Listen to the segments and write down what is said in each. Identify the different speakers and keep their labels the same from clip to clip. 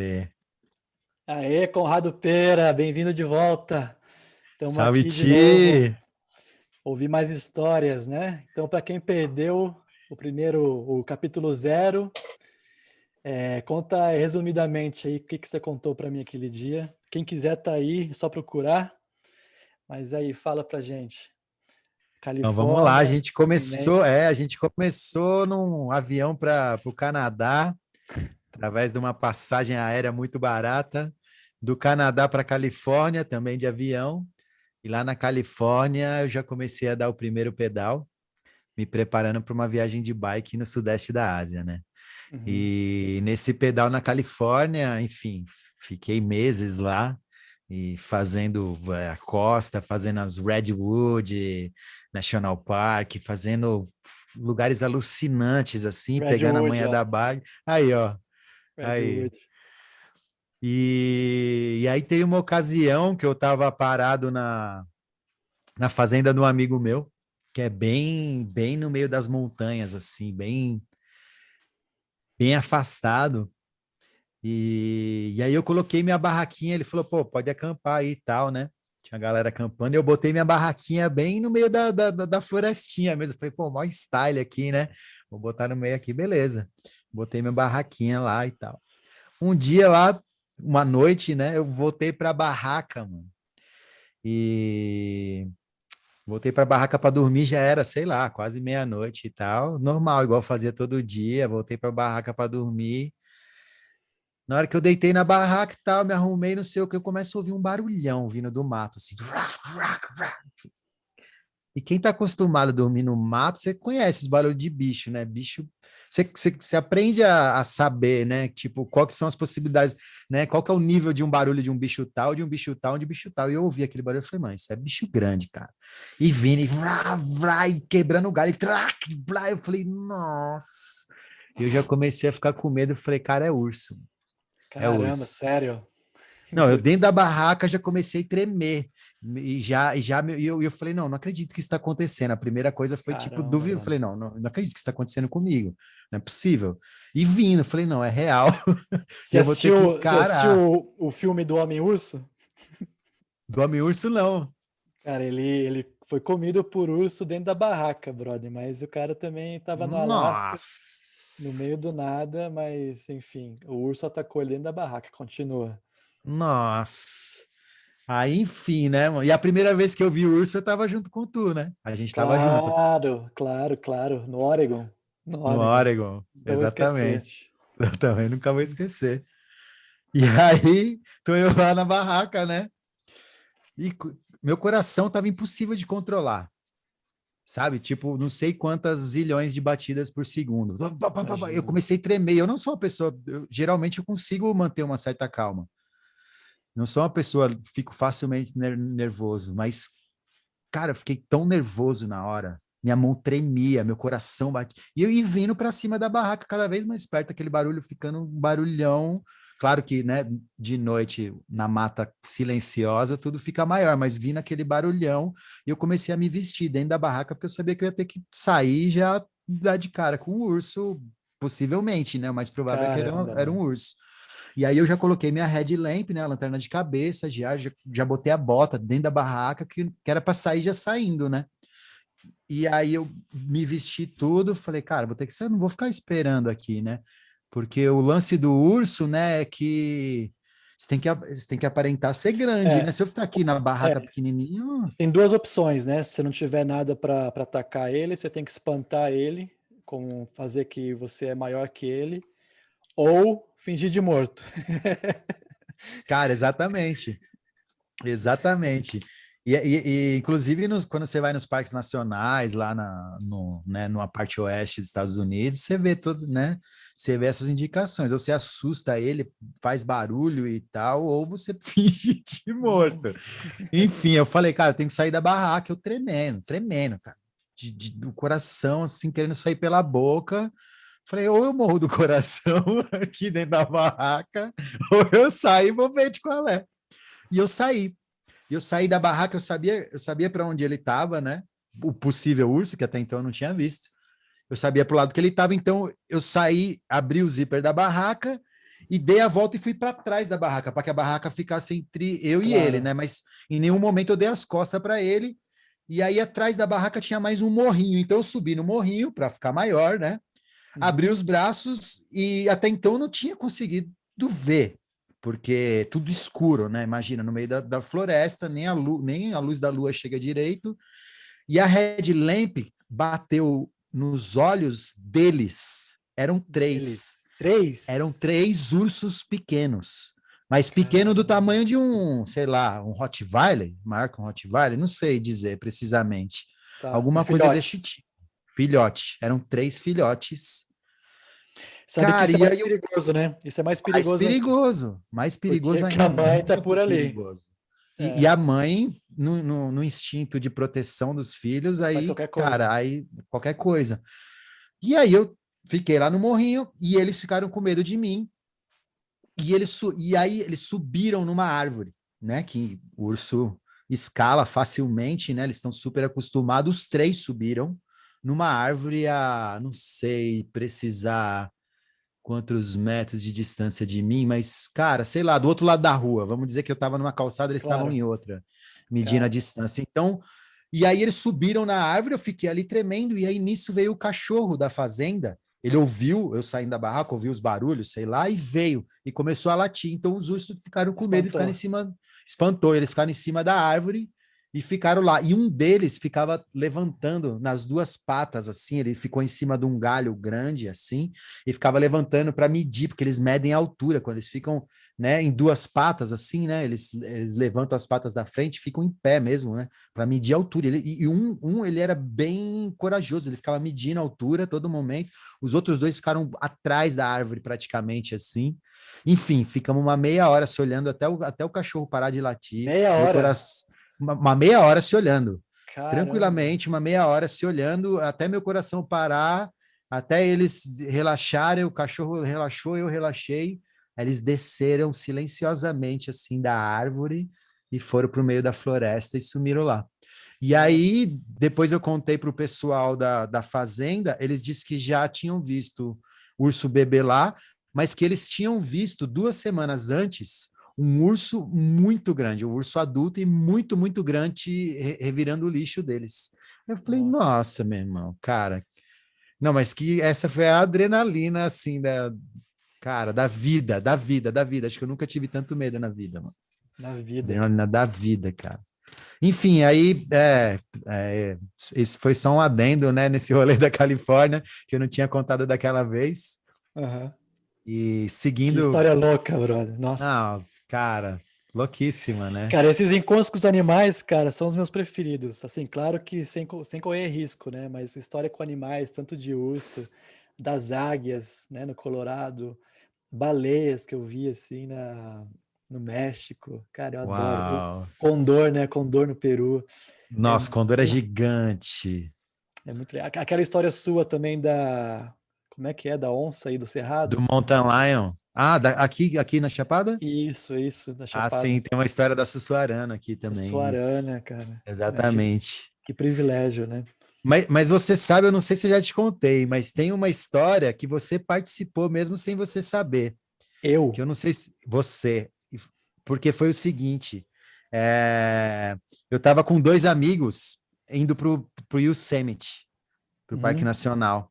Speaker 1: É.
Speaker 2: Aê, Conrado Pera, bem-vindo de volta. Estamos
Speaker 1: Salve,
Speaker 2: aqui de novo,
Speaker 1: Ti!
Speaker 2: ouvir mais histórias, né? Então, para quem perdeu o capítulo 0, conta resumidamente aí o que você contou para mim aquele dia. Quem quiser tá aí, é só procurar. Mas aí, fala pra gente.
Speaker 1: Então vamos lá,
Speaker 2: Califórnia, continente.
Speaker 1: a gente começou num avião para o Canadá, através de uma passagem aérea muito barata, do Canadá para a Califórnia, também de avião. E lá na Califórnia eu já comecei a dar o primeiro pedal, me preparando para uma viagem de bike no sudeste da Ásia, né?
Speaker 2: Uhum.
Speaker 1: E nesse pedal na Califórnia, enfim, fiquei meses lá e fazendo a costa, fazendo as Redwood National Park, fazendo lugares alucinantes assim, pegando a
Speaker 2: Redwood,
Speaker 1: manha
Speaker 2: ó.
Speaker 1: da bike. Aí, ó, aí.
Speaker 2: Redwood.
Speaker 1: E aí tem uma ocasião que eu estava parado na fazenda de um amigo meu, que é bem no meio das montanhas, assim, bem afastado. E aí eu coloquei minha barraquinha, ele falou, pô, pode acampar aí e tal, né? Tinha a galera acampando, e eu botei minha barraquinha bem no meio da florestinha mesmo. Eu falei, pô, mó style aqui, né? Vou botar no meio aqui, beleza. Botei minha barraquinha lá e tal. Um dia lá, uma noite, né? Eu voltei pra barraca, mano. E voltei pra barraca pra dormir, já era, sei lá, quase meia-noite e tal. Normal, igual eu fazia todo dia. Voltei pra barraca pra dormir. Na hora que eu deitei na barraca e tal, me arrumei, não sei o que, eu começo a ouvir um barulhão vindo do mato, assim. E quem tá acostumado a dormir no mato, você conhece os barulhos de bicho, né? Bicho, você aprende a saber, né? Tipo, qual que são as possibilidades, né? Qual que é o nível de um barulho de um bicho tal, de um bicho tal, de um bicho tal. E eu ouvi aquele barulho e falei, mãe, isso é bicho grande, cara. E vindo, e e quebrando o galho, e eu falei, nossa. Eu já comecei a ficar com medo, eu falei, cara, é urso. É
Speaker 2: Caramba,
Speaker 1: urso.
Speaker 2: sério?
Speaker 1: Não, eu
Speaker 2: Meu
Speaker 1: dentro da barraca já comecei a tremer. E eu falei, não, não acredito que isso está acontecendo. A primeira coisa foi tipo
Speaker 2: caramba,
Speaker 1: dúvida. Eu
Speaker 2: mano.
Speaker 1: falei, não acredito que isso está acontecendo comigo. Não é possível. E vindo, eu falei, não, é real. E
Speaker 2: Você
Speaker 1: eu vou ter que
Speaker 2: assistiu, você
Speaker 1: encarar.
Speaker 2: assistiu o filme do Homem-Urso?
Speaker 1: Do Homem-Urso, não.
Speaker 2: Cara, ele foi comido por urso dentro da barraca, brother. Mas o cara também tava no Alasca, no
Speaker 1: Nossa.
Speaker 2: meio do nada, mas enfim, o urso atacou ele dentro da barraca. Continua.
Speaker 1: Nossa. Aí, enfim, né, mano? E a primeira vez que eu vi o urso, eu tava junto com tu, né? A gente tava junto
Speaker 2: Claro, claro, claro. No Oregon. No
Speaker 1: no
Speaker 2: Oregon.
Speaker 1: Oregon.
Speaker 2: Nunca vou esquecer.
Speaker 1: Exatamente. Eu também nunca vou esquecer. E aí, tô eu lá na barraca, né? E meu coração tava impossível de controlar, sabe? Tipo, não sei quantas zilhões de batidas por segundo. Eu
Speaker 2: Imagino.
Speaker 1: comecei a tremer. Eu não sou uma pessoa, geralmente eu consigo manter uma certa calma. Não sou uma pessoa, fico facilmente nervoso, mas, cara, eu fiquei tão nervoso na hora. Minha mão tremia, meu coração batia. E eu ia vindo para cima da barraca cada vez mais perto, aquele barulho ficando um barulhão. Claro que, né, de noite, na mata silenciosa, tudo fica maior, mas vindo aquele barulhão, e eu comecei a me vestir dentro da barraca, porque eu sabia que eu ia ter que sair e já dar de cara com o urso, possivelmente, né? O mais provável é que
Speaker 2: Caramba,
Speaker 1: era um
Speaker 2: mano.
Speaker 1: urso. E aí eu já coloquei minha headlamp, né, a lanterna de cabeça, já botei a bota dentro da barraca, que era para sair já saindo, né? E aí eu me vesti tudo, falei, cara, vou ter que ser, não vou ficar esperando aqui, né? Porque o lance do urso, né, é que você tem que aparentar ser grande, né?
Speaker 2: É,
Speaker 1: Se eu ficar aqui na barraca
Speaker 2: é.
Speaker 1: pequenininho,
Speaker 2: Tem duas opções, né? Se você não tiver nada para atacar ele, você tem que espantar ele, como fazer que você é maior que ele, ou fingir de morto.
Speaker 1: cara, exatamente. Exatamente. Inclusive, quando você vai nos parques nacionais, lá né, numa parte oeste dos Estados Unidos, você vê tudo, né? Você vê essas indicações. Ou você assusta ele, faz barulho e tal, ou você finge de morto. Enfim, eu falei, cara, eu tenho que sair da barraca, eu tremendo, cara. Do coração, assim, querendo sair pela boca. Falei, ou eu morro do coração aqui dentro da barraca, ou eu saio e vou ver de qual é. E eu saí. E eu saí da barraca, eu sabia para onde ele estava, né? O possível urso, que até então eu não tinha visto. Eu sabia para o lado que ele estava, então eu saí, abri o zíper da barraca e dei a volta e fui para trás da barraca, para que a barraca ficasse entre eu e ele,
Speaker 2: Claro.
Speaker 1: né? Mas em nenhum momento eu dei as costas para ele. E aí atrás da barraca tinha mais um morrinho. Então eu subi no morrinho para ficar maior, né? Abri
Speaker 2: Uhum.
Speaker 1: os braços e até então eu não tinha conseguido ver, porque tudo escuro, né? Imagina, no meio da floresta, nem a luz da lua chega direito. E a headlamp bateu nos olhos deles. Eram três.
Speaker 2: Deles.
Speaker 1: Eram
Speaker 2: 3?
Speaker 1: três ursos pequenos. Mas pequeno do
Speaker 2: Caramba.
Speaker 1: tamanho de um, sei lá, um Rottweiler, marca um Rottweiler, não sei dizer precisamente.
Speaker 2: Tá. Um
Speaker 1: Alguma coisa desse
Speaker 2: filhote.
Speaker 1: tipo. Filhote. Eram três filhotes.
Speaker 2: Sabe que
Speaker 1: Cara,
Speaker 2: isso é
Speaker 1: e
Speaker 2: mais
Speaker 1: aí
Speaker 2: perigoso, né? Isso é mais
Speaker 1: mais
Speaker 2: porque
Speaker 1: perigoso
Speaker 2: que a
Speaker 1: ainda,
Speaker 2: mãe tá
Speaker 1: muito
Speaker 2: por ali.
Speaker 1: perigoso. E
Speaker 2: É,
Speaker 1: a mãe, no instinto de proteção dos filhos,
Speaker 2: faz
Speaker 1: aí,
Speaker 2: qualquer coisa.
Speaker 1: cara, aí qualquer coisa. E aí eu fiquei lá no morrinho e eles ficaram com medo de mim. E aí eles subiram numa árvore, né? Que o urso escala facilmente, né? Eles estão super acostumados. Os três subiram numa árvore a, não sei precisar quantos metros de distância de mim, mas, cara, sei lá, do outro lado da rua. Vamos dizer que eu estava numa calçada, eles estavam
Speaker 2: Claro.
Speaker 1: em outra, medindo a
Speaker 2: Cara.
Speaker 1: distância. Então, e aí eles subiram na árvore, eu fiquei ali tremendo, e aí nisso veio o cachorro da fazenda. Ele ouviu eu saindo da barraca, ouviu os barulhos, sei lá, e veio e começou a latir. Então os ursos ficaram com medo e ficaram em
Speaker 2: Espantou.
Speaker 1: cima, espantou, eles ficaram em cima da árvore e ficaram lá. E um deles ficava levantando nas duas patas, assim, ele ficou em cima de um galho grande, assim, e ficava levantando para medir, porque eles medem a altura, quando eles ficam, né, em duas patas, assim, né, eles levantam as patas da frente, ficam em pé mesmo, né, para medir a altura. Ele era bem corajoso, ele ficava medindo a altura a todo momento, os outros dois ficaram atrás da árvore, praticamente, assim. Enfim, ficamos uma meia hora se olhando até o cachorro parar de latir,
Speaker 2: Meia
Speaker 1: meu
Speaker 2: hora.
Speaker 1: coração uma meia hora se olhando,
Speaker 2: Caramba.
Speaker 1: tranquilamente, uma meia hora se olhando, até meu coração parar, até eles relaxarem, o cachorro relaxou, eu relaxei, aí eles desceram silenciosamente assim da árvore e foram para o meio da floresta e sumiram lá. E aí,
Speaker 2: Nossa.
Speaker 1: depois eu contei para o pessoal da fazenda, eles disseram que já tinham visto urso bebê lá, mas que eles tinham visto 2 semanas antes um urso muito grande, um urso adulto e muito, muito grande, revirando o lixo deles. Eu falei,
Speaker 2: Nossa.
Speaker 1: nossa, meu irmão, cara. Não, mas que essa foi a adrenalina, assim, cara, da vida. Acho que eu nunca tive tanto medo na vida, mano.
Speaker 2: Na vida.
Speaker 1: Adrenalina da vida, cara. Enfim, aí, esse foi só um adendo, né, nesse rolê da Califórnia, que eu não tinha contado daquela vez.
Speaker 2: Aham.
Speaker 1: E
Speaker 2: Que
Speaker 1: seguindo,
Speaker 2: história louca, brother. Nossa.
Speaker 1: não, cara, louquíssima, né?
Speaker 2: Cara, esses encontros com os animais, cara, são os meus preferidos. Assim, claro que sem correr risco, né? Mas história com animais, tanto de urso, das águias, né, no Colorado, baleias que eu vi assim no México. Cara, eu adoro. O
Speaker 1: Uau!
Speaker 2: condor, né? Condor no Peru. É,
Speaker 1: Nossa, Condor é gigante.
Speaker 2: é muito legal. Aquela história sua também da. Como é que é? Da onça aí do
Speaker 1: Do
Speaker 2: Cerrado?
Speaker 1: Mountain Lion. Ah, aqui na Chapada?
Speaker 2: Isso, da
Speaker 1: Ah, sim,
Speaker 2: Chapada.
Speaker 1: tem uma história da Sussuarana aqui
Speaker 2: Da
Speaker 1: também, isso.
Speaker 2: Suarana, cara. Imagina.
Speaker 1: Exatamente.
Speaker 2: Que privilégio, né?
Speaker 1: Mas você sabe, eu não sei se eu já te contei, mas tem uma história que você participou mesmo sem você saber, que
Speaker 2: Eu.
Speaker 1: eu não sei se você, porque foi o seguinte, eu estava com dois amigos indo pro Yosemite, pro Parque
Speaker 2: Uhum.
Speaker 1: Nacional,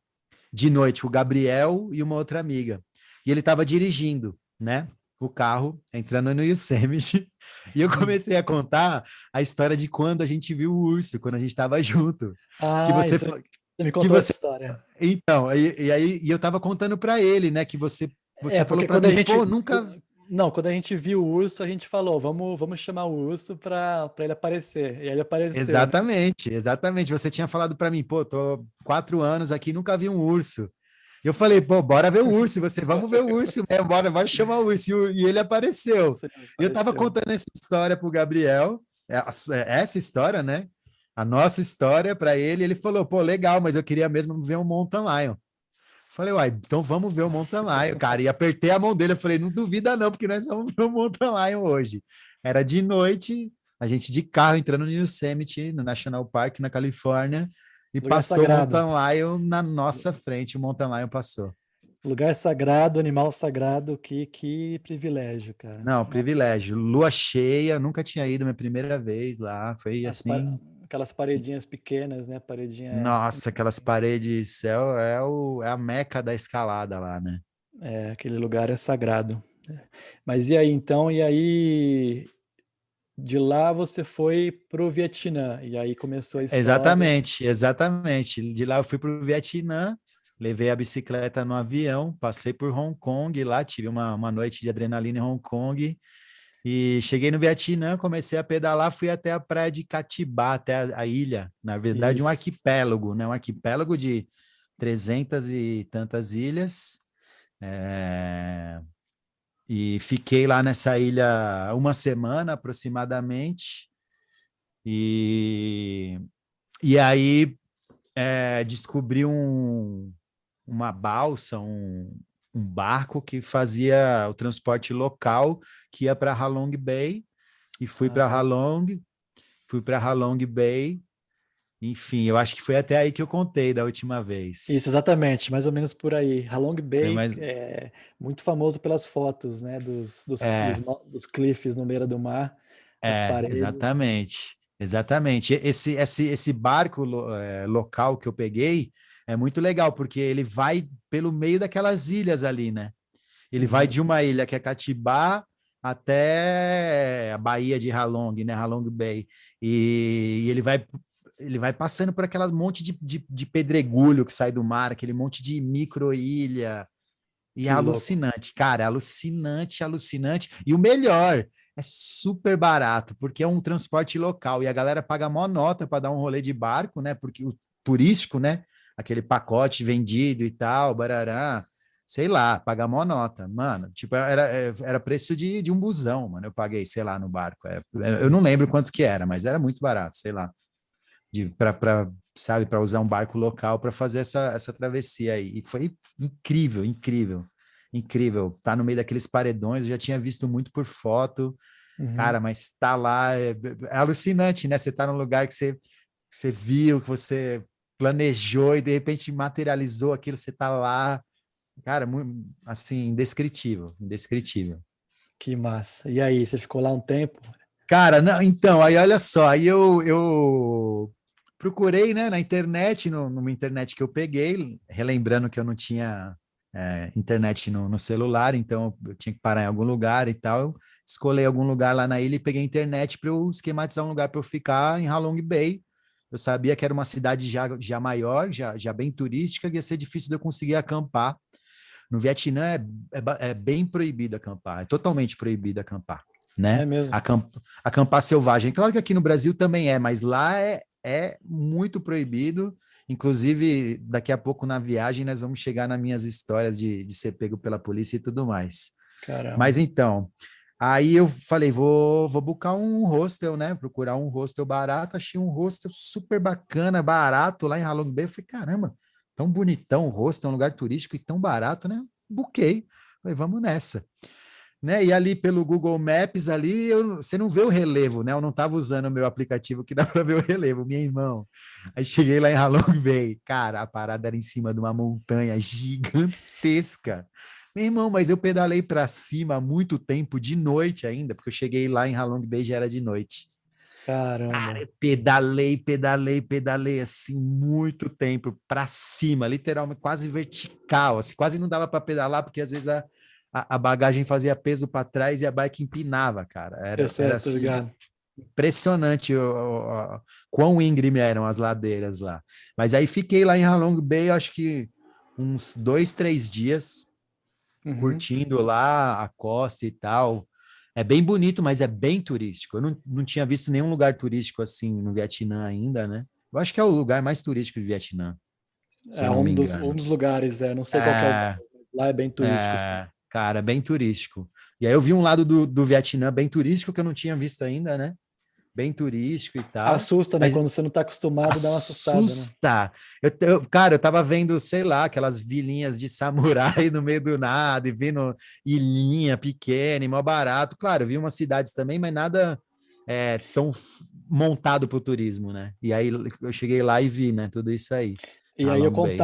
Speaker 1: de noite, o Gabriel e uma outra amiga. E ele estava dirigindo, né? O carro, entrando no Yosemite. E eu comecei a contar a história de quando a gente viu o urso, quando a gente estava junto. Que
Speaker 2: Ah,
Speaker 1: você,
Speaker 2: isso, você me
Speaker 1: que
Speaker 2: contou essa
Speaker 1: você,
Speaker 2: história.
Speaker 1: então, e eu estava contando para ele, né? Que você
Speaker 2: É,
Speaker 1: falou
Speaker 2: porque
Speaker 1: para
Speaker 2: quando a
Speaker 1: mim,
Speaker 2: gente.
Speaker 1: pô, nunca.
Speaker 2: Não, quando a gente viu o urso, a gente falou, vamos chamar o urso pra ele aparecer. E aí ele apareceu, né?
Speaker 1: Exatamente, exatamente. Você tinha falado para mim, pô, tô 4 anos aqui, nunca vi um urso. Eu falei, pô, bora ver o urso. Vamos ver o urso mesmo, bora chamar o urso. E ele apareceu.
Speaker 2: Você
Speaker 1: E eu tava
Speaker 2: apareceu.
Speaker 1: contando essa história pro Gabriel, essa história, né? A nossa história para ele. Ele falou, pô, legal, mas eu queria mesmo ver um Mountain Lion. Falei, uai, então vamos ver o Mountain Lion, cara. E apertei a mão dele. Eu falei, não duvida não, porque nós vamos ver o Mountain Lion hoje. Era de noite, a gente de carro entrando no Yosemite, no National Park, na Califórnia, e
Speaker 2: Lugar
Speaker 1: passou o
Speaker 2: sagrado.
Speaker 1: Mountain Lion na nossa frente. O Mountain Lion passou.
Speaker 2: Lugar sagrado, animal sagrado, que privilégio, cara.
Speaker 1: Não,
Speaker 2: Nossa,
Speaker 1: privilégio. Lua cheia, nunca tinha ido, minha primeira vez lá. Foi assim,
Speaker 2: aquelas paredinhas pequenas, né? Paredinha.
Speaker 1: nossa, aquelas paredes, é a meca da escalada lá, né?
Speaker 2: É, aquele lugar é sagrado. Mas e aí, então? E aí, de lá você foi pro Vietnã. E aí começou a história.
Speaker 1: Exatamente, exatamente. De lá eu fui para o Vietnã, levei a bicicleta no avião, passei por Hong Kong, lá tive uma noite de adrenalina em Hong Kong, e cheguei no Vietnã, comecei a pedalar, fui até a praia de Catibá, até a ilha, na verdade um
Speaker 2: Isso.
Speaker 1: arquipélago, né? Um arquipélago de 300 e tantas ilhas, é, e fiquei lá nessa ilha uma semana aproximadamente, e, e aí descobri uma balsa, um barco que fazia o transporte local, que ia para Halong Bay, e
Speaker 2: Ah,
Speaker 1: fui para Halong Bay, enfim, eu acho que foi até aí que eu contei da última
Speaker 2: isso,
Speaker 1: vez.
Speaker 2: exatamente, mais ou menos por aí. Halong
Speaker 1: Foi
Speaker 2: Bay
Speaker 1: mais,
Speaker 2: é muito famoso pelas fotos, né?
Speaker 1: é,
Speaker 2: Dos cliffs no meio do mar, as paredes.
Speaker 1: exatamente, exatamente. Esse barco local que eu peguei é muito legal, porque ele vai pelo meio daquelas ilhas ali, né? Ele vai
Speaker 2: Uhum,
Speaker 1: de uma ilha que é Catibá até a Baía de Halong, né? Halong Bay. E ele vai passando por aquelas monte de pedregulho que sai do mar, aquele monte de micro-ilha. E é
Speaker 2: que louco.
Speaker 1: alucinante, cara, é alucinante, alucinante. E o melhor, é super barato, porque é um transporte local e a galera paga mó nota para dar um rolê de barco, né? Porque o turístico, né? Aquele pacote vendido e tal, barará, sei lá, paga mó nota. Mano, tipo, era preço de um busão, mano. Eu paguei, sei lá, no barco. Eu não lembro quanto que era, mas era muito barato, sei lá, sabe, para usar um barco local para fazer essa travessia aí. E foi incrível, incrível, incrível. Tá no meio daqueles paredões, eu já tinha visto muito por foto,
Speaker 2: Uhum.
Speaker 1: cara, mas tá lá, é alucinante, né? Você tá num lugar que você viu, que você planejou e de repente materializou aquilo, você tá lá, cara, muito, assim, indescritível, indescritível.
Speaker 2: Que massa. E aí, você ficou lá um tempo?
Speaker 1: Cara, não, então, aí olha só, aí eu procurei, né, na internet, numa internet que eu peguei, relembrando que eu não tinha internet no celular, então eu tinha que parar em algum lugar e tal. Eu escolhi algum lugar lá na ilha e peguei a internet para eu esquematizar um lugar para eu ficar em Halong Bay. Eu sabia que era uma cidade já maior, já bem turística, que ia ser difícil de eu conseguir acampar. No Vietnã é bem proibido acampar, é totalmente proibido acampar,
Speaker 2: É
Speaker 1: né?
Speaker 2: mesmo.
Speaker 1: Acampar selvagem. Claro que aqui no Brasil também mas lá é muito proibido. Inclusive, daqui a pouco na viagem nós vamos chegar nas minhas histórias de ser pego pela polícia e tudo mais. Mas
Speaker 2: Caramba.
Speaker 1: então, aí eu falei, vou buscar um hostel, né? Procurar um hostel barato. Achei um hostel super bacana, barato lá em Halong Bay. Eu falei, caramba, tão bonitão o hostel, é um lugar turístico e tão barato, né? Buquei. Falei, vamos nessa. Né? E ali pelo Google Maps ali, você não vê o relevo, né? Eu não estava usando o meu aplicativo que dá para ver o relevo, minha irmão. Aí cheguei lá em Halong Bay, cara, a parada era em cima de uma montanha gigantesca. Meu irmão, mas eu pedalei para cima há muito tempo, de noite ainda, porque eu cheguei lá em Halong Bay já era de noite. Cara,
Speaker 2: Caramba.
Speaker 1: eu pedalei, pedalei, pedalei assim muito tempo para cima, literalmente quase vertical, assim, quase não dava para pedalar porque às vezes a bagagem fazia peso para trás e a bike empinava, cara.
Speaker 2: Eu
Speaker 1: Era
Speaker 2: sei, tô
Speaker 1: assim
Speaker 2: ligado.
Speaker 1: impressionante quão íngreme eram as ladeiras lá. Mas aí fiquei lá em Halong Bay, acho que uns 2, 3 dias
Speaker 2: Uhum.
Speaker 1: curtindo lá a costa e tal. É bem bonito, mas é bem turístico. Eu não tinha visto nenhum lugar turístico assim no Vietnã ainda, né? Eu acho que é o lugar mais turístico do Vietnã, se
Speaker 2: É
Speaker 1: eu não me
Speaker 2: um
Speaker 1: engano.
Speaker 2: dos lugares, não sei qual que é o
Speaker 1: É,
Speaker 2: nome, mas lá é bem turístico, sim.
Speaker 1: cara, bem turístico. E aí eu vi um lado do Vietnã bem turístico que eu não tinha visto ainda, né? Bem turístico e tal.
Speaker 2: Assusta, né?
Speaker 1: Mas
Speaker 2: Quando você não tá acostumado, dá uma assustada, né?
Speaker 1: assusta. Cara, eu tava vendo, sei lá, aquelas vilinhas de samurai no meio do nada, e vendo ilhinha pequena e mó barato. Claro, eu vi umas cidades também, mas nada tão montado para o turismo, né? E aí eu cheguei lá e vi, né, tudo isso aí.
Speaker 2: E aí o
Speaker 1: Halong Bay.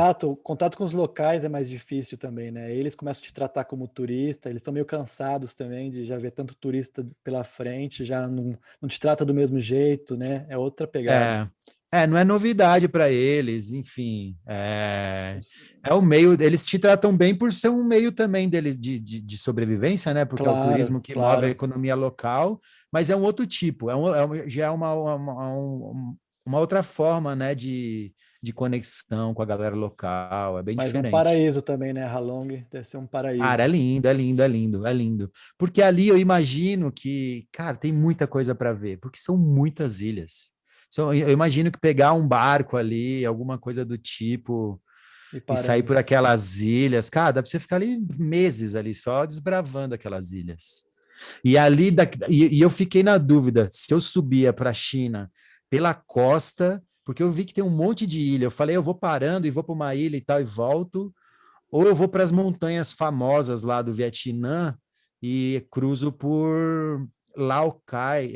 Speaker 2: contato com os locais é mais difícil também, né? Eles começam a te tratar como turista, eles estão meio cansados também de já ver tanto turista pela frente, já não te trata do mesmo jeito, né? É outra pegada.
Speaker 1: É, não é novidade para eles, enfim. É o meio, eles te tratam bem por ser um meio também deles de sobrevivência, né? Porque é o
Speaker 2: Claro,
Speaker 1: turismo que move a
Speaker 2: claro.
Speaker 1: economia local, mas é um outro tipo, já é uma outra forma, né? De conexão com a galera local, é bem
Speaker 2: Mas é um
Speaker 1: diferente.
Speaker 2: paraíso também, né? Halong deve ser um
Speaker 1: Cara,
Speaker 2: paraíso.
Speaker 1: é lindo, é lindo, é lindo, é lindo. Porque ali eu imagino que, cara, tem muita coisa para ver, porque são muitas ilhas. Eu imagino que pegar um barco ali, alguma coisa do tipo,
Speaker 2: E
Speaker 1: e sair
Speaker 2: parando.
Speaker 1: por aquelas ilhas, cara, dá para você ficar ali meses ali, só desbravando aquelas ilhas. E ali, e eu fiquei na dúvida se eu subia para a China pela costa, porque eu vi que tem um monte de ilha. Eu falei, eu vou parando e vou para uma ilha e tal e volto, ou eu vou para as montanhas famosas lá do Vietnã e cruzo por Lao Cai.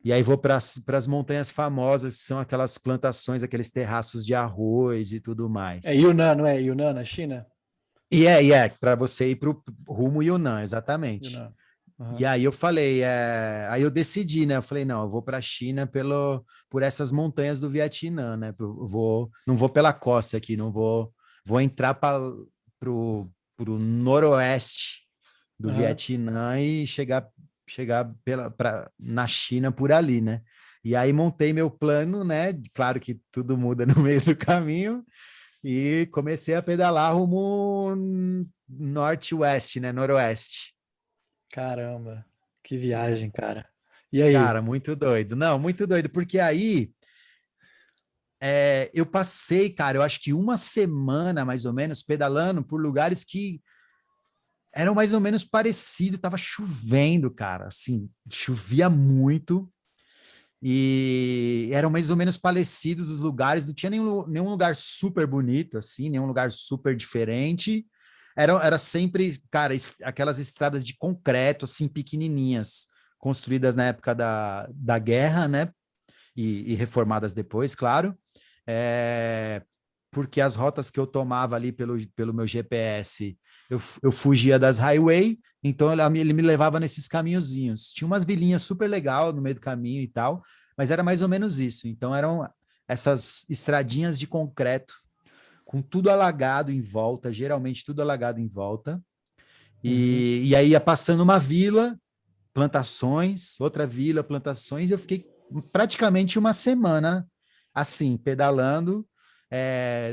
Speaker 1: E aí vou para as montanhas famosas, que são aquelas plantações, aqueles terraços de arroz e tudo
Speaker 2: É
Speaker 1: mais.
Speaker 2: Yunnan, não é? Yunnan, na China?
Speaker 1: Para você ir para o rumo Yunnan, exatamente.
Speaker 2: Yunnan.
Speaker 1: E
Speaker 2: Aham.
Speaker 1: aí eu falei, aí eu decidi, né? Eu falei, não, eu vou para a China por essas montanhas do Vietnã, né? Não vou pela costa aqui, não vou entrar para o noroeste do
Speaker 2: Aham.
Speaker 1: Vietnã e chegar na China por ali, né? E aí montei meu plano, né? Claro que tudo muda no meio do caminho e comecei a pedalar rumo norte-oeste, né? Noroeste.
Speaker 2: Caramba, que viagem, cara. E aí?
Speaker 1: Cara, muito doido. Não, muito doido, porque aí eu passei, cara, eu acho que uma semana mais ou menos pedalando por lugares que eram mais ou menos parecidos. Tava chovendo, cara, assim, chovia muito e eram mais ou menos parecidos os lugares. Não tinha nenhum lugar super bonito, assim, nenhum lugar super diferente. Era sempre, cara, aquelas estradas de concreto, assim, pequenininhas, construídas na época da guerra, né? E reformadas depois, claro. É, porque as rotas que eu tomava ali pelo meu GPS, eu fugia das highway, então ele me levava nesses caminhozinhos. Tinha umas vilinhas super legal no meio do caminho e tal, mas era mais ou menos isso. Então eram essas estradinhas de concreto com tudo alagado em volta, geralmente tudo alagado em volta.
Speaker 2: Uhum.
Speaker 1: E aí ia passando uma vila, plantações, outra vila, plantações. Eu fiquei praticamente uma semana assim, pedalando.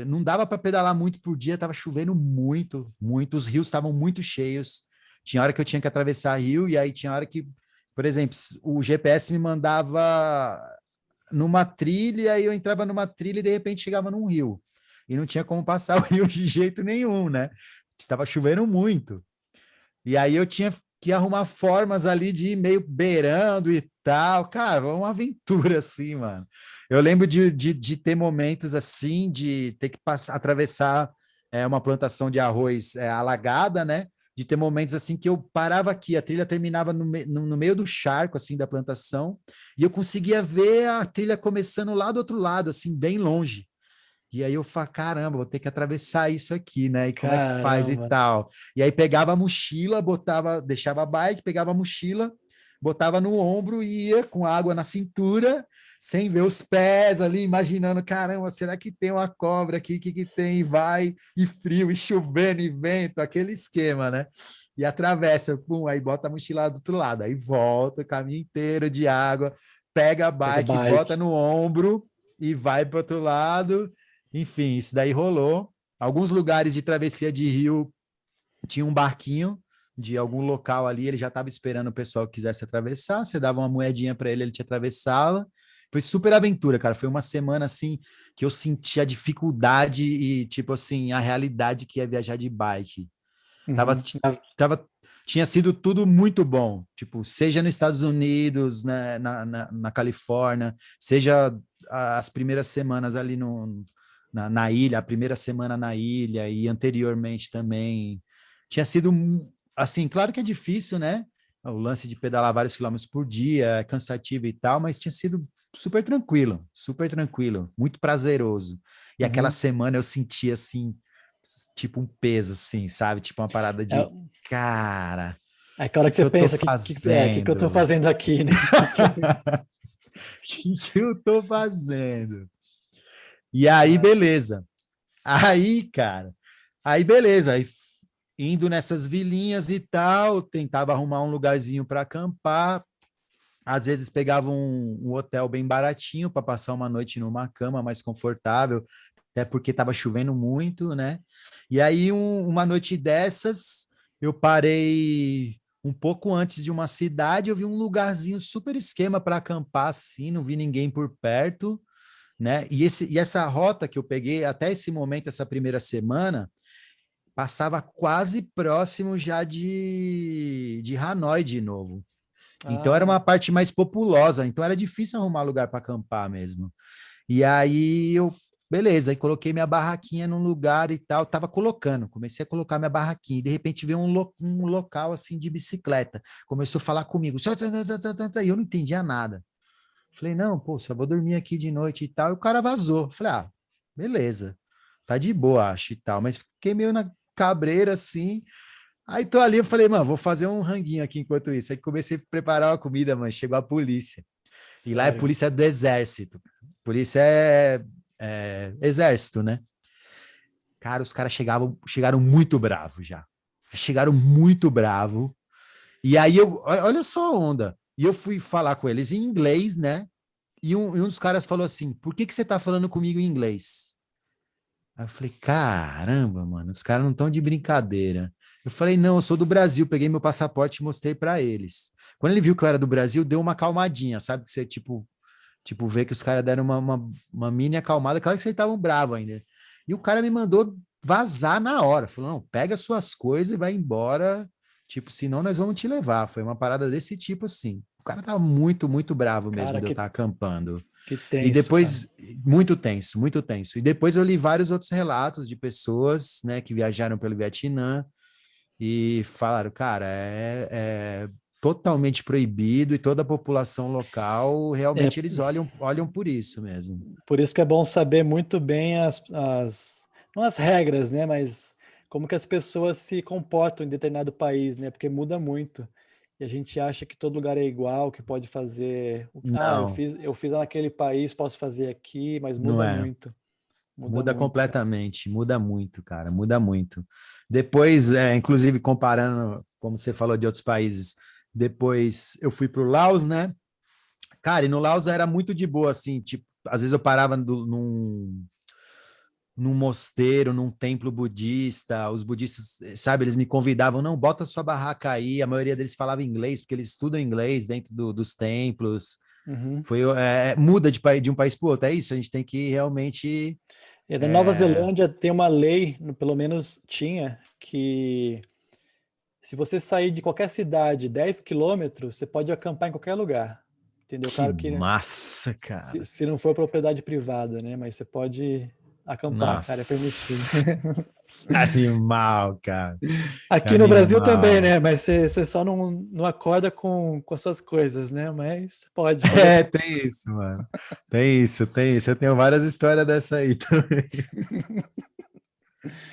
Speaker 1: Não dava para pedalar muito por dia, estava chovendo muito, muito. Os rios estavam muito cheios. Tinha hora que eu tinha que atravessar rio, e aí tinha hora que, por exemplo, o GPS me mandava numa trilha, e eu entrava numa trilha e de repente chegava num rio. E não tinha como passar o rio de jeito nenhum, né? Estava chovendo muito. E aí eu tinha que arrumar formas ali de ir meio beirando e tal. Cara, uma aventura assim, mano. Eu lembro de ter momentos assim, de ter que atravessar uma plantação de arroz alagada, né? De ter momentos assim que eu parava aqui, a trilha terminava no meio do charco, assim, da plantação, e eu conseguia ver a trilha começando lá do outro lado, assim, bem longe. E aí eu falo, caramba, vou ter que atravessar isso aqui, né? E como é que faz e
Speaker 2: Caramba.
Speaker 1: tal? E aí pegava a mochila, deixava a bike, pegava a mochila, botava no ombro e ia com água na cintura, sem ver os pés ali, imaginando, caramba, será que tem uma cobra aqui? O que que tem? E vai, e frio, e chovendo, e vento, aquele esquema, né? E atravessa, pum, aí bota a mochila do outro lado, aí volta o caminho inteiro de água, pega a
Speaker 2: Pega
Speaker 1: bike, bota
Speaker 2: bike.
Speaker 1: no ombro e vai para outro lado. Enfim, isso daí rolou. Alguns lugares de travessia de rio tinha um barquinho de algum local ali, ele já estava esperando o pessoal que quisesse atravessar, você dava uma moedinha para ele, ele te atravessava. Foi super aventura, cara. Foi uma semana assim que eu senti a dificuldade e tipo assim, a realidade que é viajar de bike. Tava,
Speaker 2: Uhum.
Speaker 1: tava, tinha sido tudo muito bom, tipo, seja nos Estados Unidos, né, na Califórnia, seja as primeiras semanas ali na ilha, a primeira semana na ilha e anteriormente também. Tinha sido, assim, claro que é difícil, né? o lance de pedalar vários quilômetros por dia é cansativo e tal, mas tinha sido super tranquilo, muito prazeroso. E aquela
Speaker 2: Uhum.
Speaker 1: semana eu senti assim, tipo um peso, assim, sabe? Tipo uma parada
Speaker 2: É,
Speaker 1: de, cara,
Speaker 2: é
Speaker 1: o
Speaker 2: aquela
Speaker 1: que
Speaker 2: que
Speaker 1: que
Speaker 2: você
Speaker 1: eu tô
Speaker 2: pensa, que eu tô
Speaker 1: fazendo?
Speaker 2: fazendo aqui, né?
Speaker 1: O que eu tô fazendo? E aí,
Speaker 2: Cara,
Speaker 1: beleza. Aí, cara, aí beleza, aí indo nessas vilinhas e tal, tentava arrumar um lugarzinho para acampar. Às vezes pegava um hotel bem baratinho para passar uma noite numa cama mais confortável, até porque estava chovendo muito, né? E aí, uma noite dessas, eu parei um pouco antes de uma cidade, eu vi um lugarzinho super esquema para acampar assim, não vi ninguém por perto, né? E essa rota que eu peguei até esse momento, essa primeira semana, passava quase próximo já de Hanoi de novo. Então era
Speaker 2: ah,
Speaker 1: uma parte mais populosa, então era difícil arrumar lugar para acampar mesmo. E aí eu, beleza, aí coloquei minha barraquinha num lugar e tal, tava colocando, comecei a colocar minha barraquinha, e de repente veio um local assim de bicicleta, começou a falar comigo, e eu não entendia nada. Falei, não, pô, só vou dormir aqui de noite e tal, e o cara vazou. Falei, ah, beleza, tá de boa, acho e tal, mas fiquei meio na cabreira assim. Aí tô ali, eu falei, mano, vou fazer um ranguinho aqui enquanto isso. Aí comecei a preparar uma comida, mano. Chegou a polícia. E lá é
Speaker 2: sério.
Speaker 1: polícia do exército. Polícia é exército, né? Cara, os caras chegaram muito bravos já. Chegaram muito bravo. E aí olha só a onda. E eu fui falar com eles em inglês, né? E um dos caras falou assim: por que você tá falando comigo em inglês? Aí eu falei, caramba, mano, os caras não estão de brincadeira. Eu falei, não, eu sou do Brasil, peguei meu passaporte e mostrei para eles. Quando ele viu que eu era do Brasil, deu uma calmadinha, sabe? Que você, tipo, vê que os caras deram uma mini acalmada, claro que vocês estavam bravos ainda. E o cara me mandou vazar na hora, falou, não, pega suas coisas e vai embora, tipo, senão nós vamos te levar. Foi uma parada desse tipo, assim. O cara tava muito, muito bravo mesmo
Speaker 2: Cara,
Speaker 1: de eu estar acampando.
Speaker 2: que
Speaker 1: E
Speaker 2: tenso, cara.
Speaker 1: depois, muito tenso, muito tenso. E depois eu li vários outros relatos de pessoas, né, que viajaram pelo Vietnã e falaram, cara, é totalmente proibido e toda a população local,
Speaker 2: É,
Speaker 1: realmente eles olham por isso mesmo.
Speaker 2: por isso que é bom saber muito bem não as regras, né? Mas como que as pessoas se comportam em determinado país, né? Porque muda muito. E a gente acha que todo lugar é igual, que pode fazer. Ah,
Speaker 1: Não,
Speaker 2: eu fiz naquele país, posso fazer aqui, mas
Speaker 1: não
Speaker 2: muda
Speaker 1: é.
Speaker 2: muito. Muda
Speaker 1: Muda
Speaker 2: muito, cara.
Speaker 1: completamente, muda muito, cara, muda muito. Depois, inclusive comparando, como você falou de outros países, depois eu fui para o Laos, né? Cara, e no Laos era muito de boa, assim, tipo, às vezes eu parava num mosteiro, num templo budista, os budistas, sabe, eles me convidavam, não, bota sua barraca aí, a maioria deles falava inglês, porque eles estudam inglês dentro dos templos,
Speaker 2: Uhum.
Speaker 1: muda de um país para o outro, é isso, a gente tem que realmente,
Speaker 2: E na Nova
Speaker 1: é,
Speaker 2: Zelândia tem uma lei, pelo menos tinha, que se você sair de qualquer cidade 10 quilômetros, você pode acampar em qualquer lugar. Entendeu?
Speaker 1: que
Speaker 2: Claro que, né,
Speaker 1: massa,
Speaker 2: se,
Speaker 1: cara,
Speaker 2: se não for propriedade privada, né? Mas você pode acampar, cara, é permitido.
Speaker 1: nossa, animal, cara,
Speaker 2: Aqui no Brasil também,
Speaker 1: animal.
Speaker 2: né? Mas você só não acorda com as suas coisas, né? Mas pode
Speaker 1: É,
Speaker 2: acampar.
Speaker 1: tem isso, mano. Tem isso. Eu tenho várias histórias dessa aí também.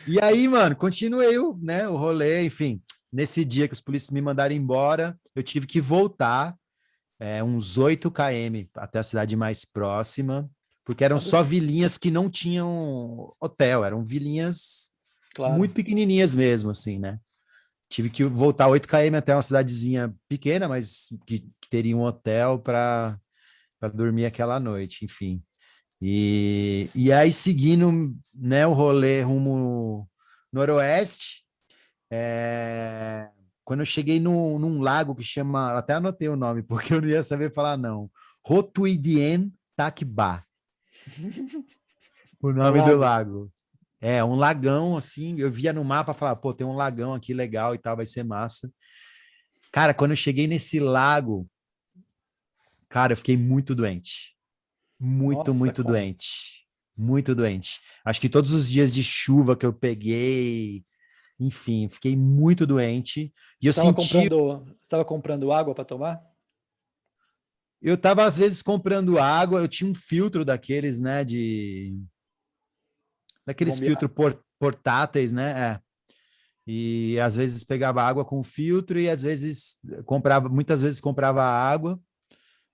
Speaker 1: E aí, mano, continuei o rolê, enfim. Nesse dia que os polícias me mandaram embora, eu tive que voltar uns 8 km até a cidade mais próxima, porque eram
Speaker 2: Olha,
Speaker 1: só vilinhas que não tinham hotel, eram vilinhas
Speaker 2: claro.
Speaker 1: muito pequenininhas mesmo, assim, né? Tive que voltar 8 km até uma cidadezinha pequena, mas que teria um hotel para dormir aquela noite, enfim. E aí, seguindo, né, o rolê rumo noroeste, quando eu cheguei num lago que chama, até anotei o nome, porque eu não ia saber falar não, Rotuidien Takba, o
Speaker 2: É um
Speaker 1: nome do
Speaker 2: lago.
Speaker 1: lago. É, um lagão, assim, eu via no mapa, falava, pô, tem um lagão aqui legal e tal, vai ser massa. Cara, quando eu cheguei nesse lago, cara, eu fiquei muito doente. Muito,
Speaker 2: Nossa,
Speaker 1: muito
Speaker 2: cara.
Speaker 1: doente. Muito doente. Acho que todos os dias de chuva que eu peguei, Enfim, fiquei muito doente. E
Speaker 2: Você
Speaker 1: eu
Speaker 2: estava
Speaker 1: senti,
Speaker 2: comprando água para tomar?
Speaker 1: eu estava às vezes comprando água, eu tinha um filtro daqueles, né,
Speaker 2: De
Speaker 1: daqueles
Speaker 2: bombear.
Speaker 1: filtros portáteis, né? É. E às vezes pegava água com filtro e às vezes comprava, muitas vezes comprava água.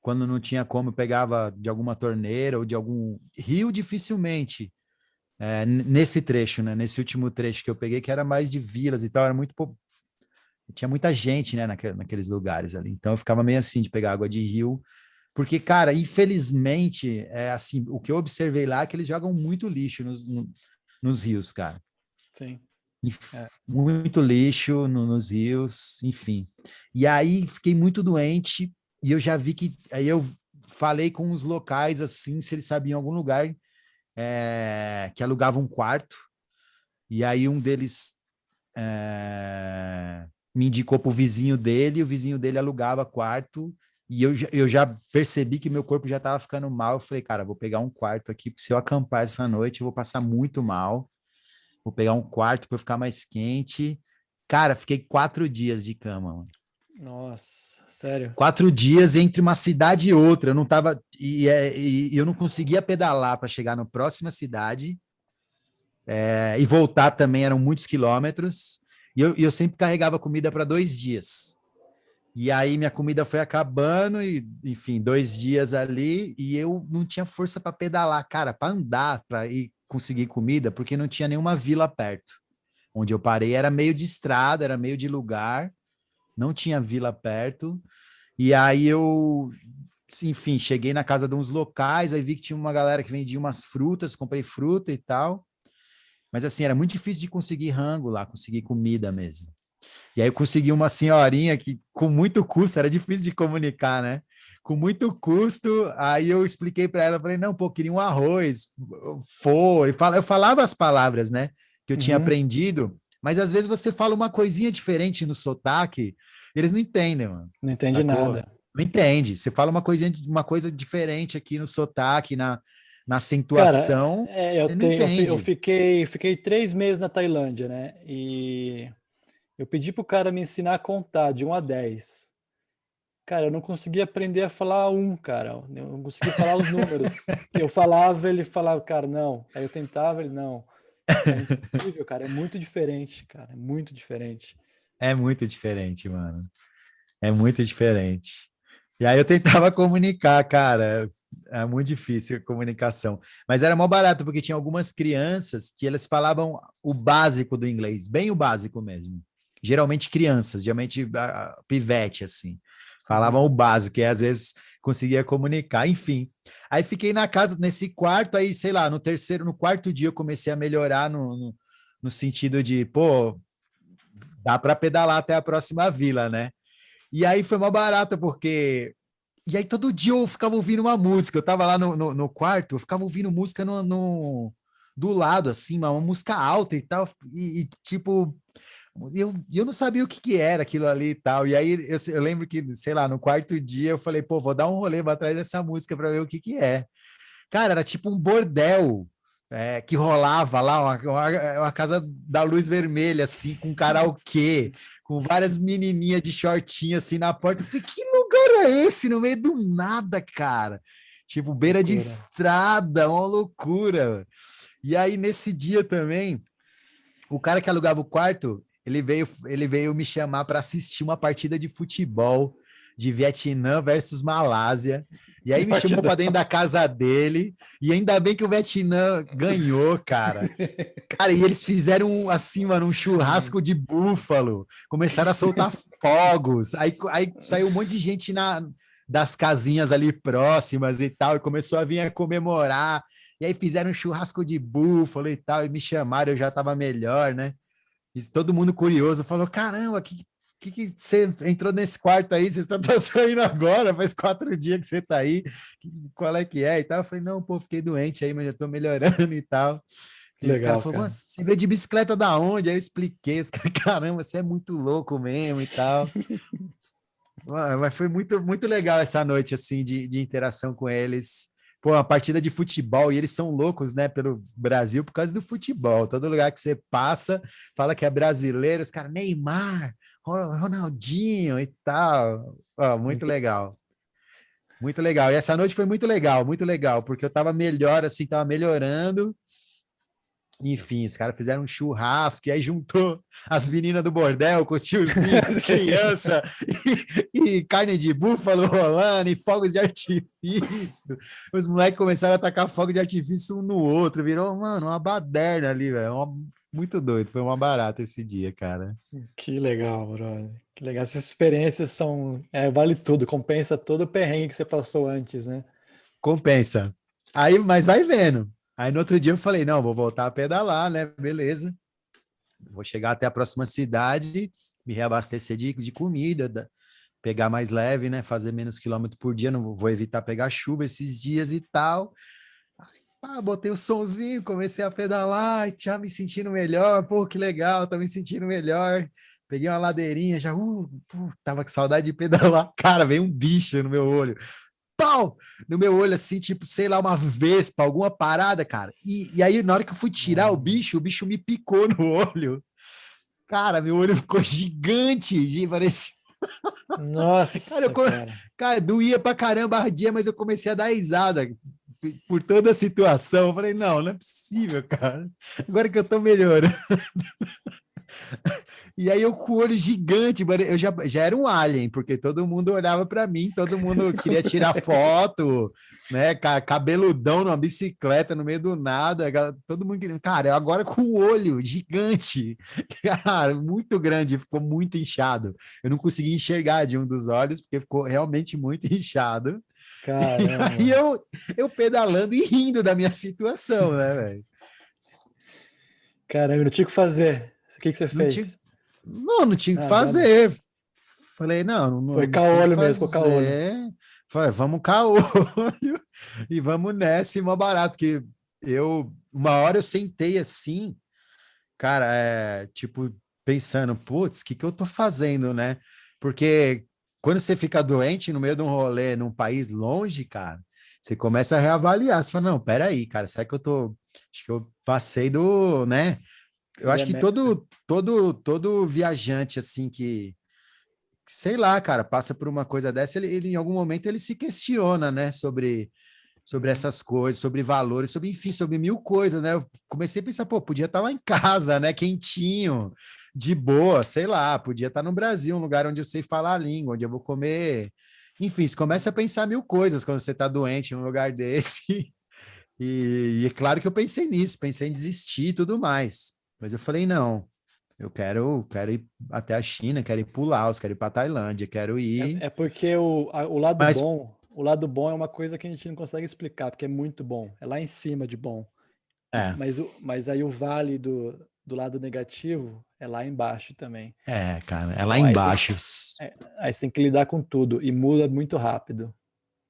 Speaker 1: Quando não tinha como, eu pegava de alguma torneira ou de algum rio, dificilmente. Nesse trecho, né? Nesse último trecho que eu peguei, que era mais de vilas e tal, era muito tinha muita gente, né, naqueles lugares ali. Então eu ficava meio assim de pegar água de rio, porque, cara, infelizmente, assim, o que eu observei lá é que eles jogam muito lixo nos rios, cara.
Speaker 2: Sim. É.
Speaker 1: Muito lixo nos rios, enfim. E aí fiquei muito doente e eu já vi que aí eu falei com os locais assim, se eles sabiam algum lugar que alugava um quarto. E aí um deles me indicou para o vizinho dele, e o vizinho dele alugava quarto. E eu já percebi que meu corpo já estava ficando mal. Eu falei, cara, vou pegar um quarto aqui, porque se eu acampar essa noite, eu vou passar muito mal. Vou pegar um quarto para ficar mais quente. Cara, fiquei 4 dias de cama, mano.
Speaker 2: Nossa, sério?
Speaker 1: 4 dias entre uma cidade e outra. Eu não tava. E eu não conseguia pedalar para chegar na próxima cidade. E voltar também eram muitos quilômetros. E eu sempre carregava comida para 2 dias. E aí minha comida foi acabando, e, enfim, 2 dias ali, e eu não tinha força para pedalar, cara, para andar, para ir conseguir comida, porque não tinha nenhuma vila perto. Onde eu parei era meio de estrada, era meio de lugar, não tinha vila perto. E aí eu, enfim, cheguei na casa de uns locais, aí vi que tinha uma galera que vendia umas frutas, comprei fruta e tal. Mas assim, era muito difícil de conseguir rango lá, conseguir comida mesmo. E aí eu consegui uma senhorinha que, com muito custo, era difícil de comunicar, né? Com muito custo, aí eu expliquei para ela, falei, não, pô, queria um arroz, foi. Eu falava as palavras, né, que eu tinha
Speaker 2: Uhum.
Speaker 1: aprendido, mas às vezes você fala uma coisinha diferente no sotaque, eles não entendem, mano,
Speaker 2: Não entendi
Speaker 1: sacou?
Speaker 2: nada.
Speaker 1: Não entende. Você fala uma coisa diferente aqui no sotaque, na
Speaker 2: Cara,
Speaker 1: acentuação,
Speaker 2: eu
Speaker 1: ele não
Speaker 2: tenho, eu
Speaker 1: entende.
Speaker 2: fiquei 3 meses na Tailândia, né? E eu pedi pro cara me ensinar a contar de 1 a 10. Cara, eu não conseguia aprender a falar um, cara. Eu não conseguia falar os números. Eu falava, ele falava, cara, não. Aí eu tentava, ele não. É impossível, cara. É muito diferente, cara. É muito diferente.
Speaker 1: É muito diferente, mano. É muito diferente. E aí eu tentava comunicar, cara. É muito difícil a comunicação. Mas era mó barato, porque tinha algumas crianças que elas falavam o básico do inglês, bem o básico mesmo. Geralmente crianças, geralmente pivete, assim. Falavam
Speaker 2: Uhum.
Speaker 1: o básico, e às vezes conseguia comunicar. Enfim. Aí fiquei na casa, nesse quarto, aí, sei lá, no quarto dia eu comecei a melhorar no sentido de, pô, dá para pedalar até a próxima vila, né? E aí foi uma barata, porque. E aí todo dia eu ficava ouvindo uma música. Eu tava lá no quarto, eu ficava ouvindo música do lado, assim, uma música alta e tal. Tipo, eu não sabia o que era aquilo ali e tal. E aí eu lembro que, sei lá, no quarto dia eu falei, pô, vou dar um rolê pra trás dessa música para ver o que é. Cara, era tipo um bordel. Que rolava lá, uma casa da luz vermelha, assim, com karaokê, com várias menininhas de shortinho, assim, na porta. Eu falei, que lugar é esse? No meio do nada, cara. Tipo, beira de
Speaker 2: Loucura.
Speaker 1: estrada, uma loucura. E aí, nesse dia também, o cara que alugava o quarto, ele veio me chamar para assistir uma partida de futebol de Vietnã versus Malásia. E
Speaker 2: Que
Speaker 1: aí me chamou
Speaker 2: partidão.
Speaker 1: para dentro da casa dele. E ainda bem que o Vietnã ganhou, cara. Cara, e eles fizeram assim, mano, um churrasco de búfalo. Começaram a soltar fogos. Aí saiu um monte de gente das casinhas ali próximas e tal, e começou a vir a comemorar. E aí fizeram um churrasco de búfalo e tal, e me chamaram, eu já estava melhor, né? E todo mundo curioso falou: caramba, que você entrou nesse quarto aí? Você só tá saindo agora, faz 4 dias que você tá aí. Qual é que é? E tal. Eu falei: não, pô, fiquei doente aí, mas já tô melhorando e tal.
Speaker 2: Que
Speaker 1: E os caras
Speaker 2: legal,
Speaker 1: falaram:
Speaker 2: cara.
Speaker 1: você veio de bicicleta da onde? Aí eu expliquei, os caras, caramba, você é muito louco mesmo e tal. Mas foi muito, muito legal essa noite, assim, de interação com eles, pô, uma partida de futebol, e eles são loucos, né, pelo Brasil por causa do futebol. Todo lugar que você passa, fala que é brasileiro, os caras, Neymar, Ronaldinho e tal. Ó, muito legal. Muito legal. E essa noite foi muito legal, porque eu tava melhor, assim, tava melhorando. Enfim, os caras fizeram um churrasco, e aí juntou as meninas do bordel com os tiozinhos, com as crianças, e carne de búfalo rolando, e fogos de artifício. Os moleques começaram a atacar fogo de artifício um no outro, virou, mano, uma baderna ali, velho. Muito doido, foi uma barata esse dia, cara.
Speaker 2: Que legal, brother. Que legal. Essas experiências são. Vale tudo, compensa todo o perrengue que você passou antes, né?
Speaker 1: Compensa. Aí, mas vai vendo. Aí no outro dia eu falei, não, vou voltar a pedalar, né? Beleza. Vou chegar até a próxima cidade, me reabastecer de comida, pegar mais leve, né? Fazer menos quilômetro por dia, não vou evitar pegar chuva esses dias e tal. Botei o sonzinho, comecei a pedalar, e já me sentindo melhor. Pô, que legal, tô me sentindo melhor. Peguei uma ladeirinha, já, tava com saudade de pedalar. Cara, veio um bicho no meu olho. Pau! No meu olho, assim, tipo, sei lá, uma vespa, alguma parada, cara. E aí, na hora que eu fui tirar o bicho me picou no olho. Cara, meu olho ficou gigante, parecia. Cara,
Speaker 2: Nossa, cara.
Speaker 1: cara, doía pra caramba a dia, mas eu comecei a dar risada por toda a situação. Eu falei, não é possível, cara. Agora que eu tô melhorando. E aí eu com o olho gigante, mano, eu já era um alien, porque todo mundo olhava para mim, todo mundo queria tirar foto, né? Cabeludão numa bicicleta no meio do nada, todo mundo queria. Cara, agora com o olho gigante, cara, muito grande, ficou muito inchado. Eu não consegui enxergar de um dos olhos, porque ficou realmente muito inchado. E aí
Speaker 2: Caramba.
Speaker 1: eu pedalando e rindo da minha situação, né, velho?
Speaker 2: Caramba, não tinha o que fazer. O que você
Speaker 1: Não tinha,
Speaker 2: fez?
Speaker 1: não tinha o que
Speaker 2: Nada.
Speaker 1: fazer. Falei, não,
Speaker 2: Foi
Speaker 1: não tem o que
Speaker 2: caolho mesmo, ficou caolho.
Speaker 1: fazer. Falei, vamos caolho e vamos nessa, e mó barato, que uma hora eu sentei assim, cara, tipo, pensando, putz, o que que eu tô fazendo, né? Porque quando você fica doente no meio de um rolê num país longe, cara, você começa a reavaliar, você fala, não, peraí, cara, será que eu tô, acho que eu passei do, né? Eu
Speaker 2: Segui
Speaker 1: acho
Speaker 2: a
Speaker 1: que
Speaker 2: meta.
Speaker 1: todo viajante, assim, que sei lá, cara, passa por uma coisa dessa, ele em algum momento ele se questiona, né, sobre
Speaker 2: Uhum.
Speaker 1: essas coisas, sobre valores, sobre, enfim, sobre mil coisas, né? Eu comecei a pensar, pô, podia estar lá em casa, né, quentinho, de boa, sei lá, podia estar no Brasil, um lugar onde eu sei falar a língua, onde eu vou comer. Enfim, você começa a pensar mil coisas quando você está doente num lugar desse. E é claro que eu pensei nisso, pensei em desistir e tudo mais. Mas eu falei, não, eu quero ir até a China, quero ir para o Laos, quero ir para a Tailândia, quero ir.
Speaker 2: É porque
Speaker 1: Mas
Speaker 2: o lado bom é uma coisa que a gente não consegue explicar, porque é muito bom. É lá em cima de bom.
Speaker 1: é,
Speaker 2: Mas aí o vale do lado negativo é lá embaixo também.
Speaker 1: cara, é lá
Speaker 2: Então
Speaker 1: embaixo.
Speaker 2: aí você tem que lidar com tudo e muda muito rápido,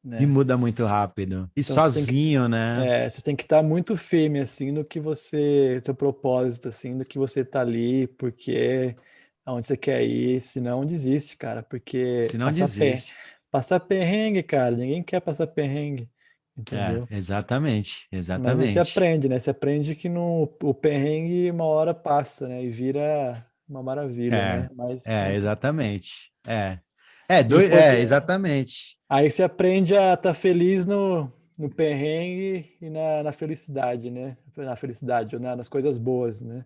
Speaker 1: E
Speaker 2: né?
Speaker 1: muda muito rápido. E
Speaker 2: Então
Speaker 1: sozinho, né?
Speaker 2: você tem que estar muito firme assim no que você, seu propósito assim, no que você tá ali, porque aonde você quer ir, senão desiste, cara, porque
Speaker 1: Se não desiste.
Speaker 2: passar perrengue, cara, ninguém quer passar perrengue, entendeu?
Speaker 1: Exatamente,
Speaker 2: Mas aí você
Speaker 1: exatamente.
Speaker 2: aprende, né? Você aprende que o perrengue uma hora passa, né? E vira uma maravilha,
Speaker 1: É,
Speaker 2: né? Mas então,
Speaker 1: exatamente.
Speaker 2: e porque
Speaker 1: Exatamente.
Speaker 2: aí você aprende a estar feliz no perrengue e na felicidade, né? Na felicidade, ou nas coisas boas, né?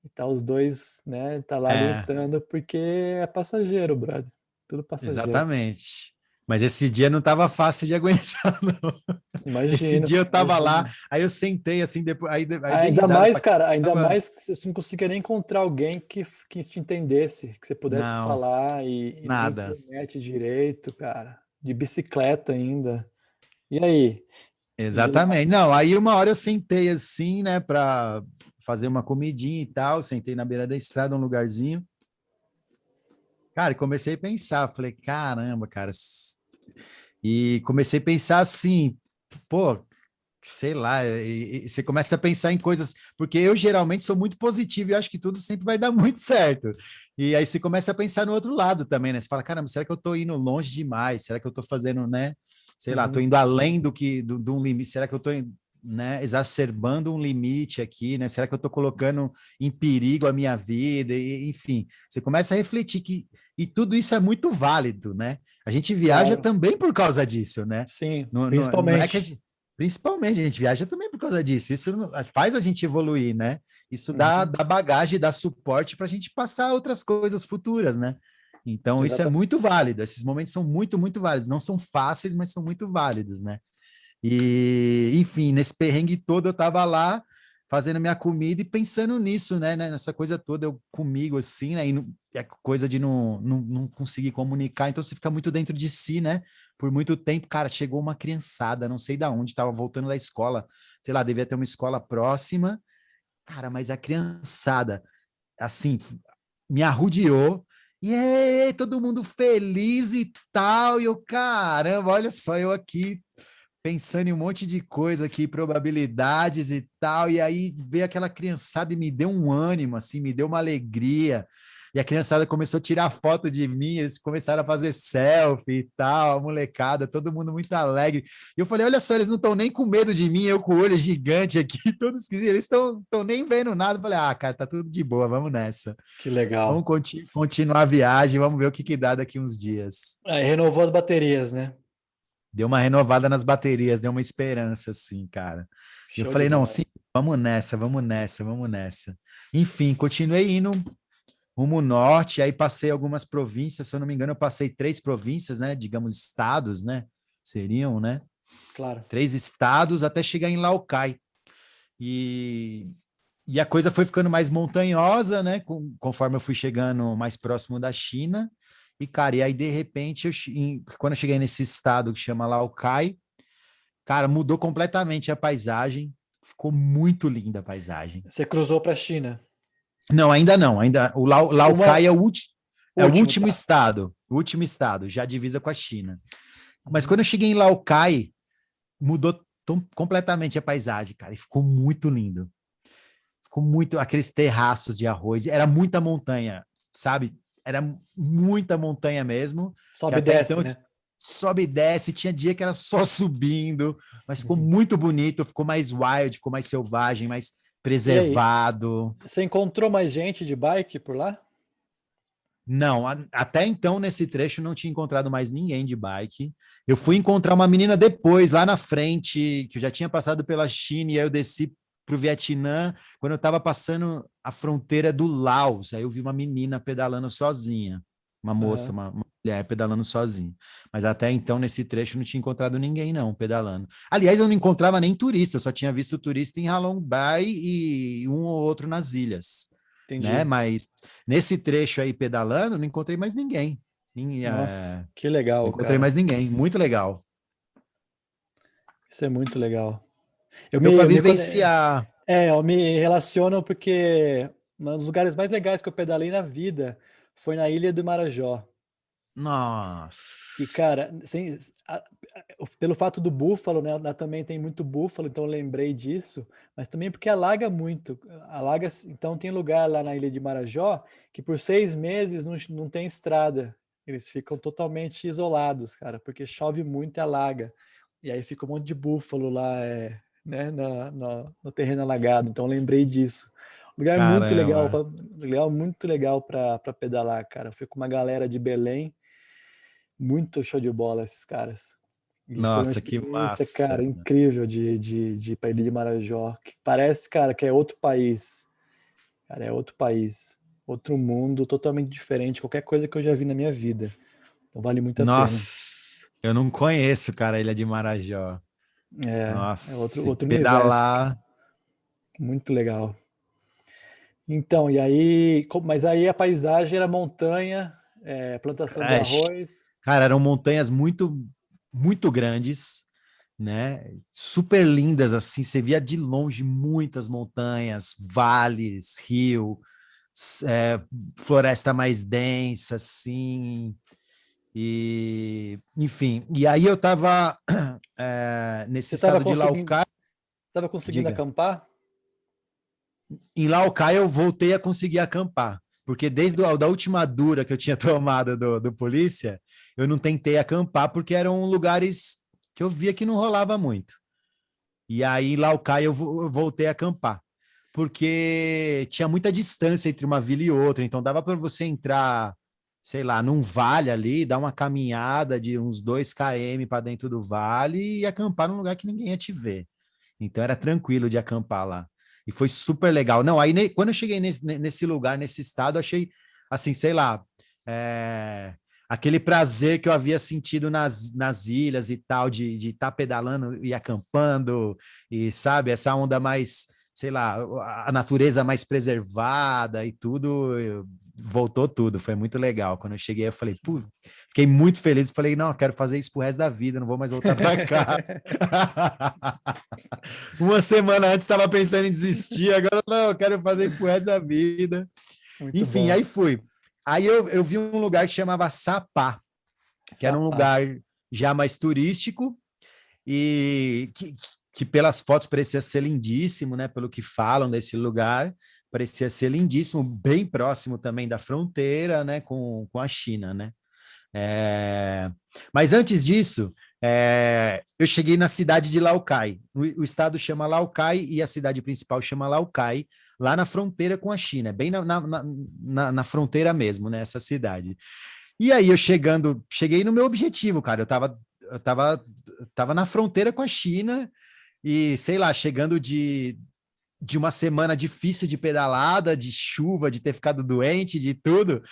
Speaker 2: E tá os dois, né? Tá lá
Speaker 1: É,
Speaker 2: aguentando porque é passageiro, brother. Tudo passageiro.
Speaker 1: exatamente. Mas esse dia não estava fácil de aguentar, não. Esse
Speaker 2: Imagino,
Speaker 1: dia eu estava lá,
Speaker 2: imagino.
Speaker 1: aí eu sentei assim, depois, aí dei
Speaker 2: Ainda
Speaker 1: risada
Speaker 2: mais,
Speaker 1: pra
Speaker 2: cara, ainda
Speaker 1: caramba.
Speaker 2: mais que você não conseguia nem encontrar alguém que te entendesse, que você pudesse
Speaker 1: Não,
Speaker 2: falar e nem
Speaker 1: nada.
Speaker 2: internet direito, cara. De bicicleta ainda. E aí? De lá?
Speaker 1: Exatamente. Não, aí uma hora eu sentei assim, né, para fazer uma comidinha e tal, sentei na beira da estrada, um lugarzinho. Cara, e comecei a pensar, falei, caramba, cara. E comecei a pensar assim, pô, sei lá, e você começa a pensar em coisas, porque eu geralmente sou muito positivo e acho que tudo sempre vai dar muito certo. E aí você começa a pensar no outro lado também, né? Você fala, caramba, será que eu tô indo longe demais? Será que eu tô fazendo, né? sei lá, tô indo além do um limite, será que eu tô, né, exacerbando um limite aqui, né? Será que eu tô colocando em perigo a minha vida? Enfim, você começa a refletir e tudo isso é muito válido, né? A gente viaja
Speaker 2: Claro,
Speaker 1: também por causa disso, né?
Speaker 2: sim,
Speaker 1: Não é que
Speaker 2: principalmente.
Speaker 1: principalmente a gente viaja também por causa disso. Isso faz a gente evoluir, né? Isso
Speaker 2: Uhum,
Speaker 1: dá bagagem, dá suporte para a gente passar outras coisas futuras, né? Então, isso é
Speaker 2: exatamente.
Speaker 1: muito válido. Esses momentos são muito, muito válidos. Não são fáceis, mas são muito válidos, né? E, enfim, nesse perrengue todo eu tava lá fazendo minha comida e pensando nisso, né? Nessa coisa toda, eu comigo assim, né? E é coisa de não conseguir comunicar, então você fica muito dentro de si, né? Por muito tempo, cara, chegou uma criançada, não sei da onde, tava voltando da escola, sei lá, devia ter uma escola próxima, cara, mas a criançada, assim, me arrodeou. E aí, todo mundo feliz e tal. E eu, caramba, olha só, eu aqui pensando em um monte de coisa aqui, probabilidades e tal, e aí veio aquela criançada e me deu um ânimo, assim, me deu uma alegria. E a criançada começou a tirar foto de mim, eles começaram a fazer selfie e tal, a molecada, todo mundo muito alegre. E eu falei: olha só, eles não estão nem com medo de mim, eu com o olho gigante aqui, todos esquisitos, eles estão nem vendo nada. Eu falei: ah, cara, tá tudo de boa, vamos nessa.
Speaker 2: Que
Speaker 1: Vamos
Speaker 2: legal.
Speaker 1: continuar a viagem, vamos ver o que dá daqui uns dias.
Speaker 2: Aí renovou as baterias, né?
Speaker 1: Deu uma renovada nas baterias, deu uma esperança, assim, cara. E eu
Speaker 2: Show de
Speaker 1: falei: não,
Speaker 2: bola.
Speaker 1: sim, vamos nessa, vamos nessa, vamos nessa. Enfim, continuei indo rumo norte, aí passei algumas províncias, se eu não me engano, eu passei 3 províncias, né? Digamos, estados, né? Seriam, né?
Speaker 2: Claro.
Speaker 1: 3 estados até chegar em Lào Cai. E, e a coisa foi ficando mais montanhosa, né? Conforme eu fui chegando mais próximo da China. E, cara, e aí, de repente, quando eu cheguei nesse estado que chama Lào Cai, cara, mudou completamente a paisagem. Ficou muito linda a paisagem.
Speaker 2: Você cruzou para a China.
Speaker 1: Não, ainda não. Ainda o Lào Cai
Speaker 2: Uma
Speaker 1: é o
Speaker 2: último,
Speaker 1: último
Speaker 2: tá?
Speaker 1: estado. O último estado, já divisa com a China. Mas
Speaker 2: Uhum.
Speaker 1: quando eu cheguei em Lào Cai, mudou completamente a paisagem, cara. E ficou muito lindo. Ficou muito aqueles terraços de arroz. Era muita montanha, sabe? Era muita montanha mesmo. Que
Speaker 2: Sobe e
Speaker 1: até
Speaker 2: desce,
Speaker 1: então
Speaker 2: né?
Speaker 1: sobe e desce, tinha dia que era só subindo, mas ficou muito bonito, ficou mais wild, ficou mais selvagem, mais
Speaker 2: E aí,
Speaker 1: preservado.
Speaker 2: você encontrou mais gente de bike por lá?
Speaker 1: Não, até então nesse trecho não tinha encontrado mais ninguém de bike. Eu fui encontrar uma menina depois, lá na frente, que eu já tinha passado pela China, e aí eu desci para o Vietnã, quando eu estava passando a fronteira do Laos. Aí eu vi uma menina pedalando sozinha, uma moça,
Speaker 2: Aham.
Speaker 1: uma mulher pedalando sozinha. Mas até então, nesse trecho, não tinha encontrado ninguém, não, pedalando. Aliás, eu não encontrava nem turista, eu só tinha visto turista em Halong Bay e um ou outro nas ilhas, né?
Speaker 2: Entendi.
Speaker 1: Mas nesse trecho aí pedalando, não encontrei mais ninguém.
Speaker 2: Nossa, que
Speaker 1: Não
Speaker 2: legal,
Speaker 1: encontrei
Speaker 2: cara.
Speaker 1: mais ninguém. Muito legal.
Speaker 2: Isso é muito legal. Eu
Speaker 1: Deu
Speaker 2: me,
Speaker 1: para
Speaker 2: eu me,
Speaker 1: vivenciar.
Speaker 2: eu me relaciono porque um dos lugares mais legais que eu pedalei na vida foi na Ilha do Marajó. E,
Speaker 1: Nossa.
Speaker 2: cara, pelo fato do búfalo, né? Lá também tem muito búfalo, então eu lembrei disso, mas também porque alaga muito. Alaga, então tem lugar lá na Ilha de Marajó que por 6 meses não tem estrada. Eles ficam totalmente isolados, cara, porque chove muito e alaga. E aí fica um monte de búfalo lá, né, no terreno alagado. Então eu lembrei disso. Lugar muito legal,
Speaker 1: Caramba.
Speaker 2: muito legal para pedalar, cara. Eu fui com uma galera de Belém. Muito show de bola esses caras. E foi uma
Speaker 1: Nossa, que
Speaker 2: experiência, cara,
Speaker 1: massa.
Speaker 2: incrível de ir pra Ilha de Marajó. Que parece, cara, que é outro país. Cara, é outro país. Outro mundo totalmente diferente. Qualquer coisa que eu já vi na minha vida. Então vale muito a pena.
Speaker 1: Nossa. Eu não conheço, cara, a Ilha de Marajó.
Speaker 2: É
Speaker 1: Nossa,
Speaker 2: outro,
Speaker 1: se
Speaker 2: outro universo.
Speaker 1: pedalar.
Speaker 2: Muito legal. Então, e aí, mas aí a paisagem era montanha, plantação de
Speaker 1: É,
Speaker 2: arroz.
Speaker 1: cara, eram montanhas muito, muito grandes, né? Super lindas, assim. Você via de longe muitas montanhas, vales, rio, é, floresta mais densa, assim. E, enfim, e aí eu estava nesse
Speaker 2: Você estava
Speaker 1: estado de
Speaker 2: conseguindo,
Speaker 1: Laucai,
Speaker 2: tava conseguindo
Speaker 1: diga,
Speaker 2: acampar?
Speaker 1: em Laucai eu voltei a conseguir acampar, porque desde da última dura que eu tinha tomado do polícia, eu não tentei acampar porque eram lugares que eu via que não rolava muito. E aí, em Laucai, eu voltei a acampar, porque tinha muita distância entre uma vila e outra, então dava para você entrar, sei lá, num vale ali, dar uma caminhada de uns 2 km para dentro do vale e acampar num lugar que ninguém ia te ver. Então era tranquilo de acampar lá. E foi super legal. Não, aí quando eu cheguei nesse lugar, nesse estado, achei, assim, sei lá, é, aquele prazer que eu havia sentido nas ilhas e tal, de estar pedalando e acampando, e sabe, essa onda mais, sei lá, a natureza mais preservada e tudo, voltou tudo, foi muito legal. Quando eu cheguei, eu falei, pô, fiquei muito feliz, falei, não, eu quero fazer isso pro resto da vida, não vou mais voltar para casa. Uma semana antes estava pensando em desistir, agora não, eu quero fazer isso pro resto da vida.
Speaker 2: Muito
Speaker 1: Enfim,
Speaker 2: bom.
Speaker 1: aí fui. Aí eu vi um lugar que chamava Sapá, que era um
Speaker 2: Sapá.
Speaker 1: lugar já mais turístico e que pelas fotos parecia ser lindíssimo, né? Pelo que falam desse lugar, parecia ser lindíssimo, bem próximo também da fronteira, né? Com a China, né? É... Mas antes disso, eu cheguei na cidade de Laucai. O estado chama Laucai e a cidade principal chama Laucai, lá na fronteira com a China, bem na fronteira mesmo, né? Essa cidade. E aí cheguei no meu objetivo, cara. Eu tava na fronteira com a China e, sei lá, chegando de uma semana difícil de pedalada, de chuva, de ter ficado doente, de tudo.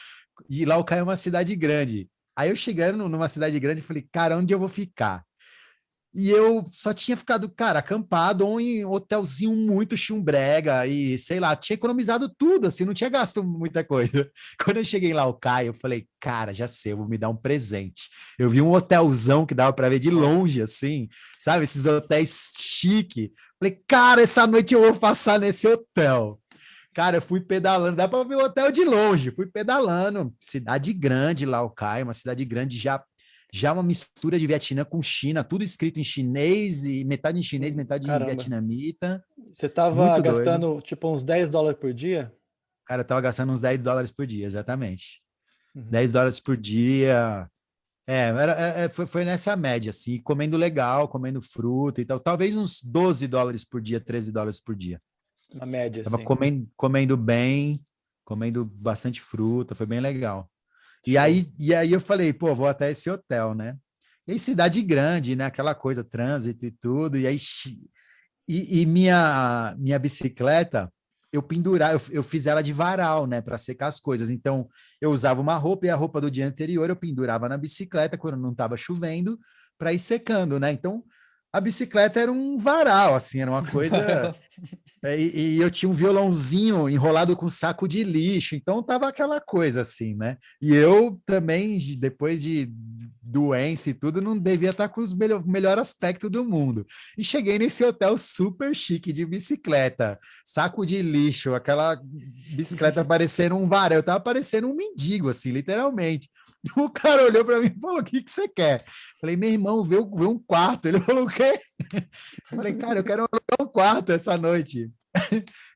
Speaker 1: E Laucai é uma cidade grande. Aí eu chegando numa cidade grande, falei, cara, onde eu vou ficar? E eu só tinha ficado, cara, acampado ou em um hotelzinho muito chumbrega e, sei lá, tinha economizado tudo, assim, não tinha gasto muita coisa. Quando eu cheguei lá, o Caio, eu falei, cara, já sei, eu vou me dar um presente. Eu vi um hotelzão que dava para ver de longe,
Speaker 2: Nossa.
Speaker 1: assim, sabe, esses hotéis chique. Falei, cara, essa noite eu vou passar nesse hotel. Cara, eu fui pedalando, dá para ver o hotel de longe, fui pedalando. Cidade grande, Laocai, uma cidade grande já uma mistura de Vietnã com China, tudo escrito em chinês e metade em chinês, metade em
Speaker 2: Caramba.
Speaker 1: vietnamita.
Speaker 2: Você tava
Speaker 1: Muito doido.
Speaker 2: gastando tipo uns US$ 10 por dia?
Speaker 1: Cara, eu tava gastando uns US$ 10 por dia, exatamente.
Speaker 2: Uhum.
Speaker 1: US$ 10 por dia. Foi nessa média, assim, comendo legal, comendo fruta e tal. Talvez uns US$ 12 por dia, US$ 13 por dia.
Speaker 2: Uma média,
Speaker 1: Tava
Speaker 2: assim.
Speaker 1: comendo bem, comendo bastante fruta, foi bem legal. E
Speaker 2: Show.
Speaker 1: aí, e aí eu falei, pô, vou até esse hotel, né? E aí, cidade grande, né? Aquela coisa, trânsito e tudo. E aí, minha bicicleta, eu fiz ela de varal, né? Para secar as coisas. Então, eu usava uma roupa e a roupa do dia anterior eu pendurava na bicicleta quando não estava chovendo para ir secando, né? Então, a bicicleta era um varal, assim, era uma coisa e eu tinha um violãozinho enrolado com saco de lixo, então tava aquela coisa assim, né? E eu também, depois de doença e tudo, não devia estar com o melhor aspecto do mundo. E cheguei nesse hotel super chique de bicicleta, saco de lixo, aquela bicicleta parecendo um varão, eu tava parecendo um mendigo, assim, literalmente. O cara olhou para mim e falou: O que que você quer? Falei: Meu irmão, vê um quarto. Ele falou: O quê? Falei: Cara, eu quero alugar um quarto essa noite.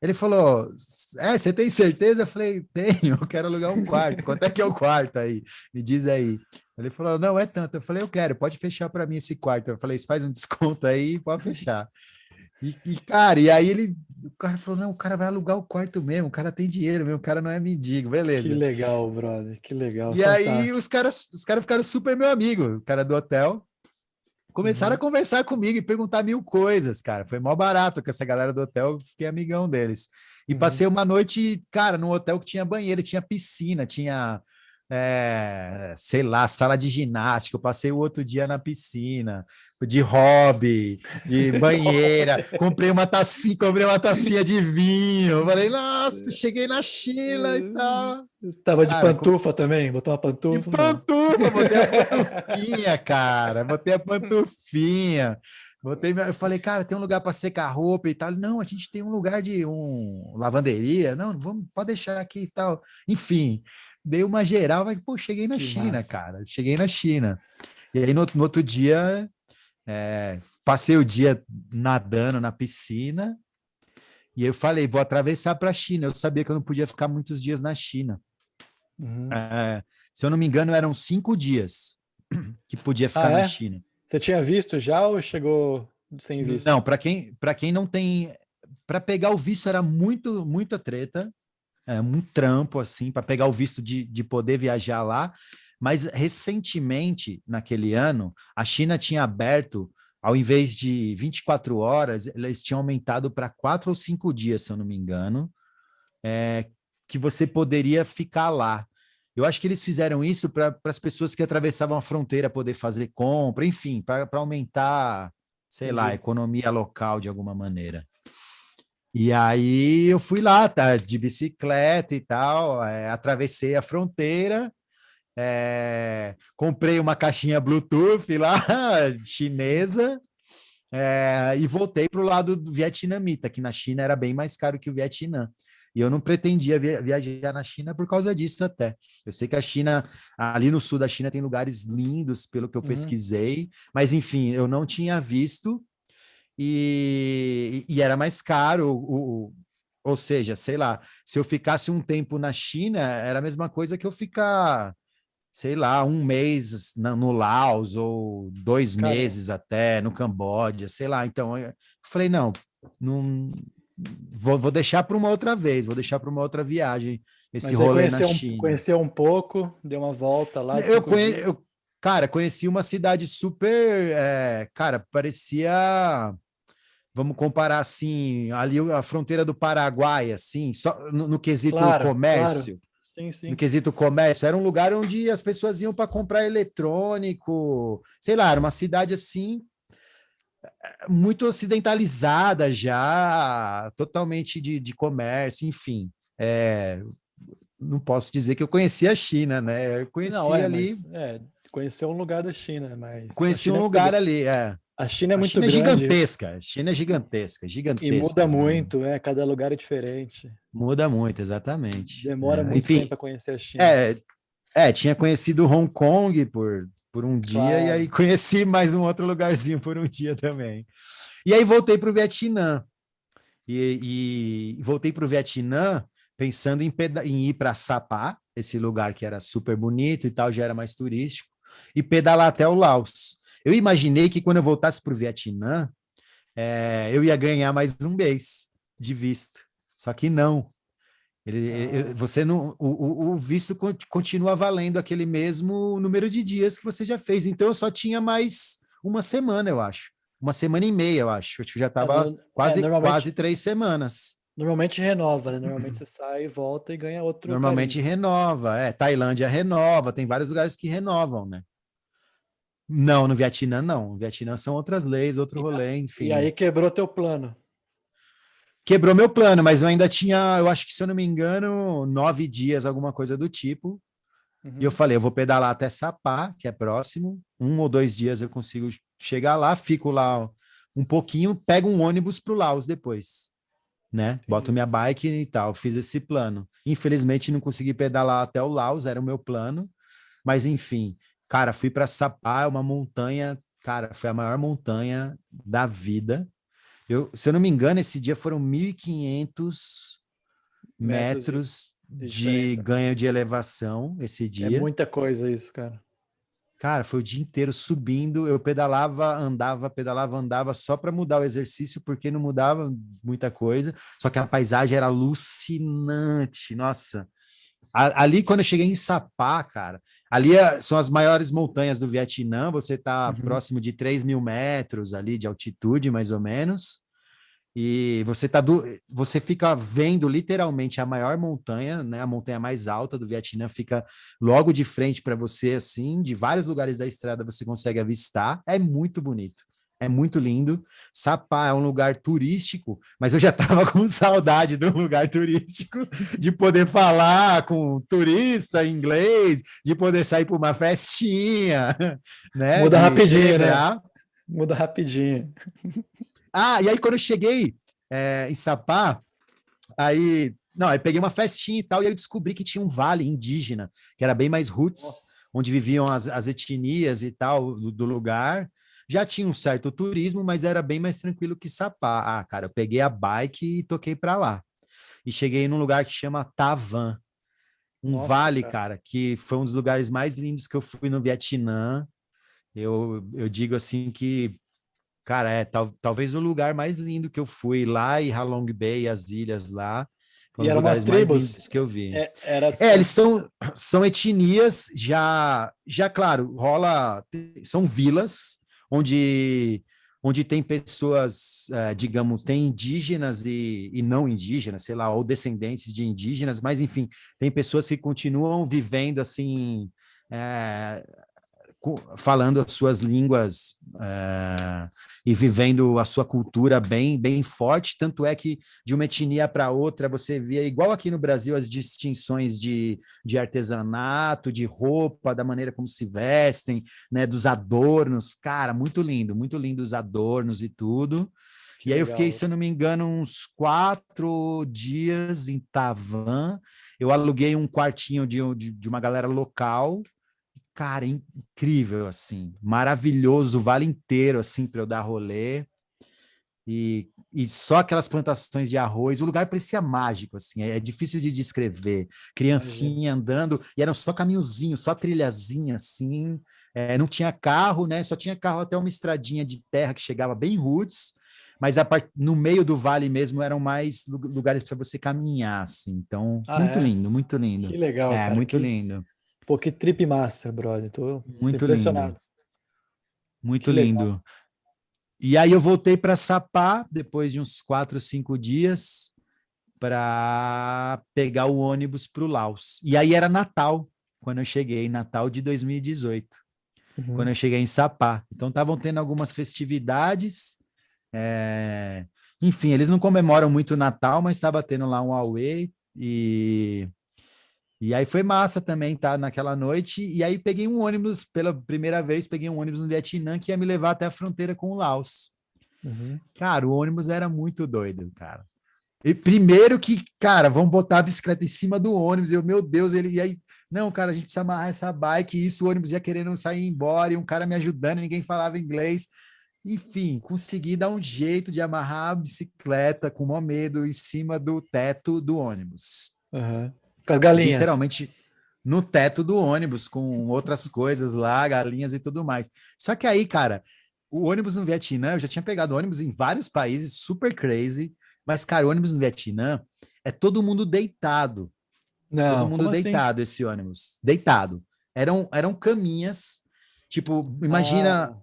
Speaker 1: Ele falou: você tem certeza? Eu falei: Tenho, eu quero alugar um quarto. Quanto é que é o quarto aí? Me diz aí. Ele falou: Não, é tanto. Eu falei: Eu quero, pode fechar para mim esse quarto. Eu falei: Faz um desconto aí, pode fechar. Cara, e aí o cara falou: Não, o cara vai alugar o quarto mesmo, o cara tem dinheiro mesmo, o cara não é mendigo,
Speaker 2: Que
Speaker 1: beleza.
Speaker 2: legal, brother. Que legal.
Speaker 1: E aí
Speaker 2: Fantástico.
Speaker 1: os caras ficaram super meu amigo, o cara do hotel. Começaram a
Speaker 2: Uhum.
Speaker 1: conversar comigo e perguntar mil coisas, cara. Foi mó barato com essa galera do hotel, eu fiquei amigão deles. E
Speaker 2: Uhum.
Speaker 1: passei uma noite, cara, num hotel que tinha banheiro, tinha piscina, tinha, sei lá, sala de ginástica. Eu passei o outro dia na piscina, de hobby, de banheira. Comprei uma tacinha de vinho. Eu falei, nossa, cheguei na China e tal.
Speaker 2: Tava de
Speaker 1: Cara,
Speaker 2: pantufa também? Botou uma
Speaker 1: de
Speaker 2: pantufa? Não.
Speaker 1: pantufa, botei a pantufinha, cara. Botei a pantufinha. Eu falei, cara, tem um lugar para secar roupa e tal. Não, a gente tem um lugar de lavanderia. Não, vamos, pode deixar aqui e tal. Enfim, dei uma geral, mas, pô, cheguei na
Speaker 2: Que
Speaker 1: China,
Speaker 2: massa.
Speaker 1: cara. Cheguei na China. E aí, no outro dia, passei o dia nadando na piscina. E aí eu falei, vou atravessar para a China. Eu sabia que eu não podia ficar muitos dias na China.
Speaker 2: Uhum.
Speaker 1: É, se eu não me engano, eram 5 dias que podia ficar
Speaker 2: Ah,
Speaker 1: na
Speaker 2: é?
Speaker 1: China.
Speaker 2: Você tinha visto já ou chegou sem visto?
Speaker 1: Não, para quem não tem, para pegar o visto era muita treta, um trampo assim para pegar o visto de poder viajar lá. Mas recentemente, naquele ano, a China tinha aberto, ao invés de 24 horas, eles tinham aumentado para 4 ou 5 dias, se eu não me engano, é, que você poderia ficar lá. Eu acho que eles fizeram isso para as pessoas que atravessavam a fronteira poder fazer compra, enfim, para aumentar, sei lá, a
Speaker 2: Entendi.
Speaker 1: economia local de alguma maneira. E aí eu fui lá, tá, de bicicleta e tal, atravessei a fronteira, comprei uma caixinha Bluetooth lá, chinesa, e voltei para o lado do vietnamita, que na China era bem mais caro que o Vietnã. E eu não pretendia viajar na China por causa disso até. Eu sei que a China, ali no sul da China, tem lugares lindos, pelo que eu
Speaker 2: Uhum.
Speaker 1: pesquisei, mas enfim, eu não tinha visto e era mais caro. Ou seja, sei lá, se eu ficasse um tempo na China, era a mesma coisa que eu ficar, sei lá, um mês no Laos ou dois
Speaker 2: Cara,
Speaker 1: meses até no Camboja, sei lá. Então, eu falei, não, não vou deixar para uma outra vez, vou deixar para uma outra viagem esse
Speaker 2: mas aí
Speaker 1: rolê na China.
Speaker 2: conheceu um pouco, deu uma volta lá de
Speaker 1: Eu,
Speaker 2: 5 dias.
Speaker 1: cara, conheci uma cidade super, cara, parecia, vamos comparar assim, ali a fronteira do Paraguai, assim, só no quesito
Speaker 2: Claro, claro.
Speaker 1: comércio.
Speaker 2: Sim,
Speaker 1: No
Speaker 2: sim.
Speaker 1: quesito comércio, era um lugar onde as pessoas iam para comprar eletrônico, sei lá, era uma cidade assim, muito ocidentalizada já, totalmente de comércio, enfim. Não posso dizer que eu conheci a China, né? Eu
Speaker 2: Não,
Speaker 1: conheci ali,
Speaker 2: conheceu um lugar da China, mas
Speaker 1: conheci um lugar ali,
Speaker 2: A China é
Speaker 1: A
Speaker 2: muito
Speaker 1: China é
Speaker 2: grande
Speaker 1: gigantesca, a China é gigantesca,
Speaker 2: e muda
Speaker 1: gigantesca, né?
Speaker 2: muito, cada lugar é diferente.
Speaker 1: Muda muito, exatamente.
Speaker 2: Demora muito tempo
Speaker 1: Enfim,
Speaker 2: para conhecer a China.
Speaker 1: é, tinha conhecido Hong Kong por um dia e aí
Speaker 2: Claro.
Speaker 1: conheci mais um outro lugarzinho por um dia também. E aí voltei para o Vietnã. E voltei para o Vietnã pensando em ir para Sapa, esse lugar que era super bonito e tal, já era mais turístico, e pedalar até o Laos. Eu imaginei que quando eu voltasse para o Vietnã, eu ia ganhar mais um mês de visto. Só que não.
Speaker 2: Ah,
Speaker 1: Você não, o visto continua valendo aquele mesmo número de dias que você já fez. Então eu só tinha mais uma semana, eu acho. Uma semana e meia, eu acho. Acho que já estava quase 3 semanas.
Speaker 2: normalmente renova, né? Normalmente você sai, volta e ganha outro
Speaker 1: Normalmente
Speaker 2: carimbo.
Speaker 1: renova. Tailândia renova, tem vários lugares que renovam, né? Não, no Vietnã não. No Vietnã são outras leis, outro
Speaker 2: E,
Speaker 1: rolê,
Speaker 2: e
Speaker 1: enfim.
Speaker 2: aí quebrou teu plano.
Speaker 1: Quebrou meu plano, mas eu ainda tinha, eu acho que se eu não me engano, 9 dias, alguma coisa do tipo. E eu
Speaker 2: Uhum,
Speaker 1: falei, eu vou pedalar até Sapá, que é próximo. 1 ou 2 dias eu consigo chegar lá, fico lá um pouquinho, pego um ônibus para o Laos depois, né? Boto
Speaker 2: entendi.
Speaker 1: minha bike e tal. Fiz esse plano. Infelizmente não consegui pedalar até o Laos, era o meu plano. Mas enfim, cara, fui para Sapá, é uma montanha, cara, foi a maior montanha da vida. Se eu não me engano, esse dia foram 1.500
Speaker 2: Metros
Speaker 1: metros
Speaker 2: de
Speaker 1: de
Speaker 2: diferença.
Speaker 1: ganho de elevação esse
Speaker 2: É
Speaker 1: dia.
Speaker 2: muita coisa isso, cara.
Speaker 1: Cara, foi o dia inteiro subindo. Eu pedalava, andava só para mudar o exercício, porque não mudava muita coisa. Só que a paisagem era alucinante. Nossa, ali quando eu cheguei em Sapá, cara, ali são as maiores montanhas do Vietnã. Você está
Speaker 2: Uhum.
Speaker 1: próximo de 3.000 metros ali de altitude, mais ou menos. E você fica vendo literalmente a maior montanha, né? A montanha mais alta do Vietnã fica logo de frente para você, assim, de vários lugares da estrada você consegue avistar. É muito bonito. É muito lindo. Sapá é um lugar turístico, mas eu já estava com saudade de um lugar turístico, de poder falar com turista em inglês, de poder sair para uma festinha, né?
Speaker 2: Muda
Speaker 1: De
Speaker 2: rapidinho, né?
Speaker 1: celebrar.
Speaker 2: Muda rapidinho.
Speaker 1: E aí quando eu cheguei em Sapá, aí peguei uma festinha e tal, e aí eu descobri que tinha um vale indígena, que era bem mais roots,
Speaker 2: Nossa.
Speaker 1: onde viviam as etnias e tal do lugar. Já tinha um certo turismo, mas era bem mais tranquilo que Sapá. Cara, eu peguei a bike e toquei para lá. E cheguei num lugar que chama Tavan, um
Speaker 2: Nossa,
Speaker 1: vale,
Speaker 2: cara.
Speaker 1: cara, que foi um dos lugares mais lindos que eu fui no Vietnã. Eu digo assim que, cara, talvez o lugar mais lindo que eu fui lá e Halong Bay, as ilhas lá,
Speaker 2: E
Speaker 1: foram os
Speaker 2: eram umas
Speaker 1: lugares mais
Speaker 2: tribos?
Speaker 1: lindos que eu vi.
Speaker 2: Era,
Speaker 1: Eles são etnias, já claro, são vilas onde tem pessoas, digamos, tem indígenas e não indígenas, sei lá, ou descendentes de indígenas, mas enfim, tem pessoas que continuam vivendo assim, é, falando as suas línguas e vivendo a sua cultura bem forte, tanto é que de uma etnia para outra você via, igual aqui no Brasil, as distinções de artesanato, de roupa, da maneira como se vestem, né, dos adornos, cara, muito lindo os adornos e tudo.
Speaker 2: que
Speaker 1: E aí eu fiquei,
Speaker 2: legal.
Speaker 1: se eu não me engano, uns 4 dias em Tavan. Eu aluguei um quartinho de uma galera local. Cara, incrível, assim, maravilhoso, o vale inteiro, assim, para eu dar rolê. E só aquelas plantações de arroz, o lugar parecia mágico, assim, é difícil de descrever.
Speaker 2: Imagino.
Speaker 1: Criancinha andando, e eram só caminhozinho, só trilhazinha, assim, não tinha carro, né? Só tinha carro até uma estradinha de terra que chegava bem roots, mas no meio do vale mesmo eram mais lugares para você caminhar, assim. Então,
Speaker 2: Ah,
Speaker 1: muito
Speaker 2: é?
Speaker 1: lindo, muito lindo.
Speaker 2: Que legal,
Speaker 1: É,
Speaker 2: cara.
Speaker 1: muito lindo,
Speaker 2: Pô, que trip massa, brother. Tô
Speaker 1: muito lindo.
Speaker 2: impressionado. Que
Speaker 1: Muito
Speaker 2: legal.
Speaker 1: lindo. E aí eu voltei para Sapá, depois de uns 4, 5 dias, para pegar o ônibus para o Laos. E aí era Natal, quando eu cheguei, Natal de 2018, quando
Speaker 2: Uhum.
Speaker 1: eu cheguei em Sapá. Então estavam tendo algumas festividades. é, Enfim, eles não comemoram muito o Natal, mas estava tendo lá um Auê e aí foi massa também, tá? Naquela noite. E aí peguei um ônibus, pela primeira vez, peguei um ônibus no Vietnã que ia me levar até a fronteira com o Laos.
Speaker 2: Uhum.
Speaker 1: Cara, o ônibus era muito doido, cara. E primeiro que, cara, vamos botar a bicicleta em cima do ônibus. Eu, meu Deus, ele. E aí, não, cara, a gente precisa amarrar essa bike. E isso, o ônibus já querendo sair embora. E um cara me ajudando, ninguém falava inglês. Enfim, consegui dar um jeito de amarrar a bicicleta com o maior medo em cima do teto do ônibus.
Speaker 2: Uhum. Com as galinhas.
Speaker 1: Literalmente no teto do ônibus, com outras coisas lá, galinhas e tudo mais. Só que aí, cara, o ônibus no Vietnã, eu já tinha pegado ônibus em vários países, super crazy, mas, cara, o ônibus no Vietnã é todo mundo deitado. Todo
Speaker 2: Não,
Speaker 1: mundo
Speaker 2: como assim?
Speaker 1: deitado, esse ônibus. Deitado. Eram caminhas, tipo, imagina
Speaker 2: Ah,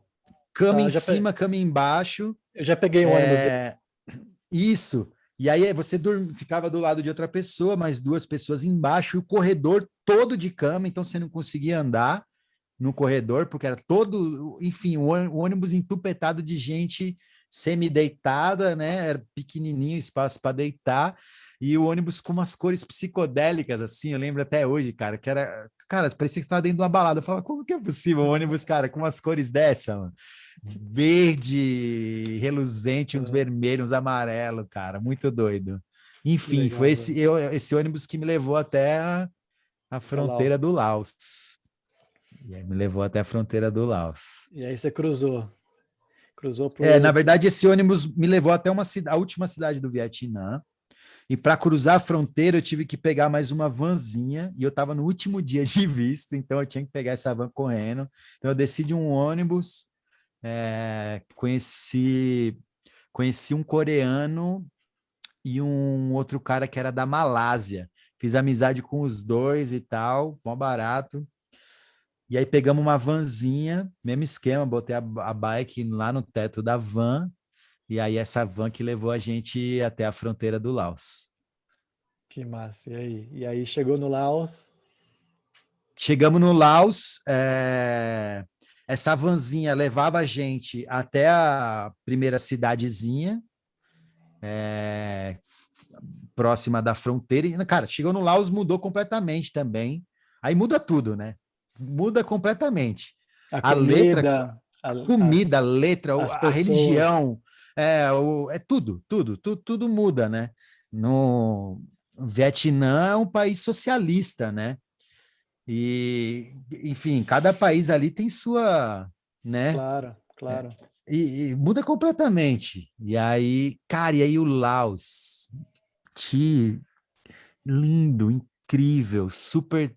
Speaker 1: cama
Speaker 2: tá.
Speaker 1: em cima, cama embaixo.
Speaker 2: Eu já peguei um ônibus desse.
Speaker 1: É, isso. E aí você ficava do lado de outra pessoa, mais 2 pessoas embaixo, e o corredor todo de cama, então você não conseguia andar no corredor, porque era todo, enfim, o ônibus entupetado de gente semi-deitada, né? Era pequenininho espaço para deitar, e o ônibus com umas cores psicodélicas, assim, eu lembro até hoje, cara, que era, cara, parecia que estava dentro de uma balada. Eu falava, como que é possível um ônibus, cara, com umas cores dessa, mano? Verde, reluzente, uns
Speaker 2: Uhum.
Speaker 1: vermelhos, uns amarelo, cara, muito doido.
Speaker 2: Que
Speaker 1: Enfim, foi
Speaker 2: legal,
Speaker 1: esse,
Speaker 2: velho.
Speaker 1: esse ônibus que me levou até a
Speaker 2: Tá lá.
Speaker 1: fronteira do Laos. E aí me levou até a fronteira do Laos.
Speaker 2: E aí você cruzou. Cruzou
Speaker 1: Na verdade, esse ônibus me levou até a última cidade do Vietnã. E para cruzar a fronteira, eu tive que pegar mais uma vanzinha. E eu estava no último dia de visto, então eu tinha que pegar essa van correndo. Então eu desci de um ônibus, conheci um coreano e um outro cara que era da Malásia. Fiz amizade com os dois e tal, mó barato. E aí pegamos uma vanzinha, mesmo esquema, botei a bike lá no teto da van, e aí essa van que levou a gente até a fronteira do Laos.
Speaker 2: Que massa. E aí? E aí chegou no Laos.
Speaker 1: Chegamos no Laos, essa vanzinha levava a gente até a primeira cidadezinha, próxima da fronteira. E, cara, chegou no Laos, mudou completamente também. Aí muda tudo, né? Muda completamente.
Speaker 2: A
Speaker 1: A letra,
Speaker 2: comida,
Speaker 1: a comida, a letra,
Speaker 2: as
Speaker 1: a
Speaker 2: pessoas.
Speaker 1: religião, é tudo muda, né? No Vietnã é um país socialista, né? E, enfim, cada país ali tem sua, né?
Speaker 2: Claro,
Speaker 1: É,
Speaker 2: claro.
Speaker 1: e muda completamente. E aí, cara, e aí o Laos, que lindo, incrível, super.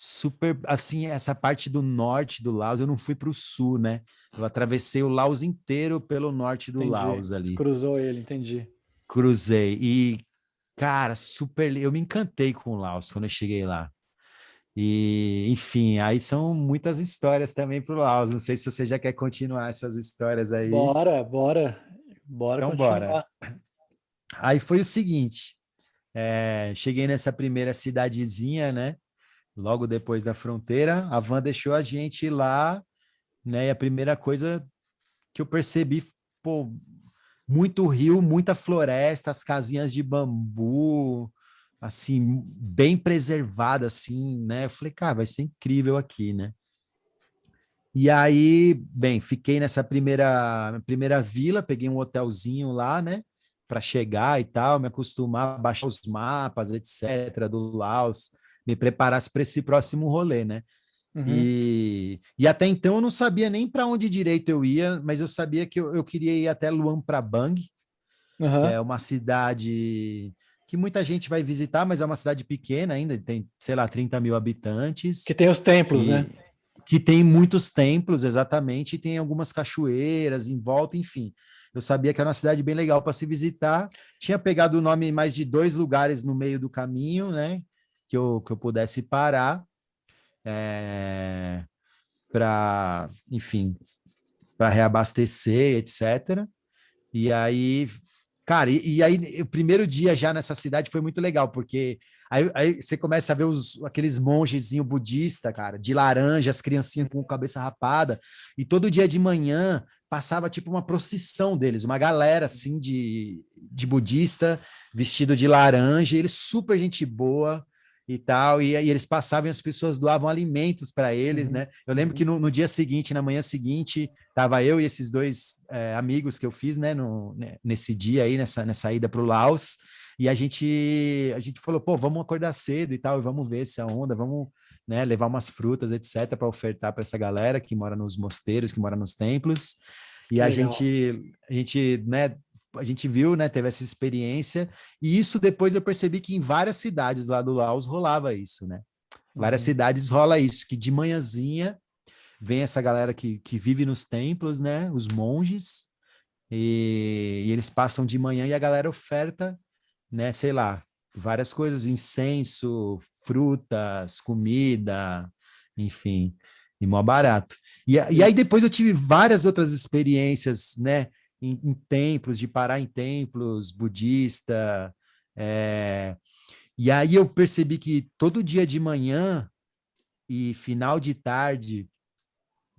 Speaker 1: super, assim, essa parte do norte do Laos, eu não fui para o sul, né? Eu atravessei o Laos inteiro pelo norte do
Speaker 2: Entendi.
Speaker 1: Laos ali.
Speaker 2: Cruzou ele, entendi.
Speaker 1: Cruzei e, cara, super, eu me encantei com o Laos quando eu cheguei lá. E, enfim, aí são muitas histórias também para o Laos. Não sei se você já quer continuar essas histórias aí.
Speaker 2: Bora, bora, bora
Speaker 1: Então, bora.
Speaker 2: continuar.
Speaker 1: Aí foi o seguinte, cheguei nessa primeira cidadezinha, né? Logo depois da fronteira, a van deixou a gente ir lá, né? E a primeira coisa que eu percebi, pô, muito rio, muita floresta, as casinhas de bambu, assim, bem preservada, assim, né? Eu falei, cara, vai ser incrível aqui, né? E aí, bem, fiquei nessa primeira vila, peguei um hotelzinho lá, né? Para chegar e tal, me acostumar, baixar os mapas, etc., do Laos, me preparasse para esse próximo rolê, né?
Speaker 2: Uhum.
Speaker 1: E até então eu não sabia nem para onde direito eu ia, mas eu sabia que eu queria ir até Luang Prabang, que
Speaker 2: Aham.
Speaker 1: é uma cidade que muita gente vai visitar, mas é uma cidade pequena ainda, tem, sei lá, 30 mil
Speaker 2: Que
Speaker 1: habitantes,
Speaker 2: tem os templos, né?
Speaker 1: que, que tem muitos templos, exatamente, e tem algumas cachoeiras em volta, enfim. Eu sabia que era uma cidade bem legal para se visitar. Tinha pegado o nome mais de dois lugares no meio do caminho, né? Que eu pudesse parar. Para, enfim, para reabastecer, etc. E aí, cara, e aí o primeiro dia já nessa cidade foi muito legal, porque aí você começa a ver aqueles mongezinho budista, cara, de laranja, as criancinhas com cabeça rapada, e todo dia de manhã passava tipo uma procissão deles, uma galera assim de budista vestido de laranja, e eles super gente boa e tal, e aí eles passavam e as pessoas doavam alimentos para eles,
Speaker 2: Uhum.
Speaker 1: né? Eu lembro que
Speaker 2: Uhum.
Speaker 1: no dia seguinte, na manhã seguinte, tava eu e esses dois amigos que eu fiz, né, nesse dia aí, nessa ida para o Laos, e a gente falou, pô, vamos acordar cedo e tal, e vamos ver essa onda, vamos, né, levar umas frutas, etc, para ofertar para essa galera que mora nos mosteiros, que mora nos templos. E
Speaker 2: Que
Speaker 1: a
Speaker 2: legal.
Speaker 1: gente, a gente, né, a gente viu, né, teve essa experiência, e isso depois eu percebi que em várias cidades lá do Laos rolava isso, né? Várias
Speaker 2: Uhum.
Speaker 1: cidades rola isso, que de manhãzinha vem essa galera que vive nos templos, né? Os monges, e eles passam de manhã e a galera oferta, né? Sei lá, várias coisas, incenso, frutas, comida, enfim, e mó barato. E
Speaker 2: Sim.
Speaker 1: aí depois eu tive várias outras experiências, né? Em templos, de parar em templos budista, e aí eu percebi que todo dia de manhã e final de tarde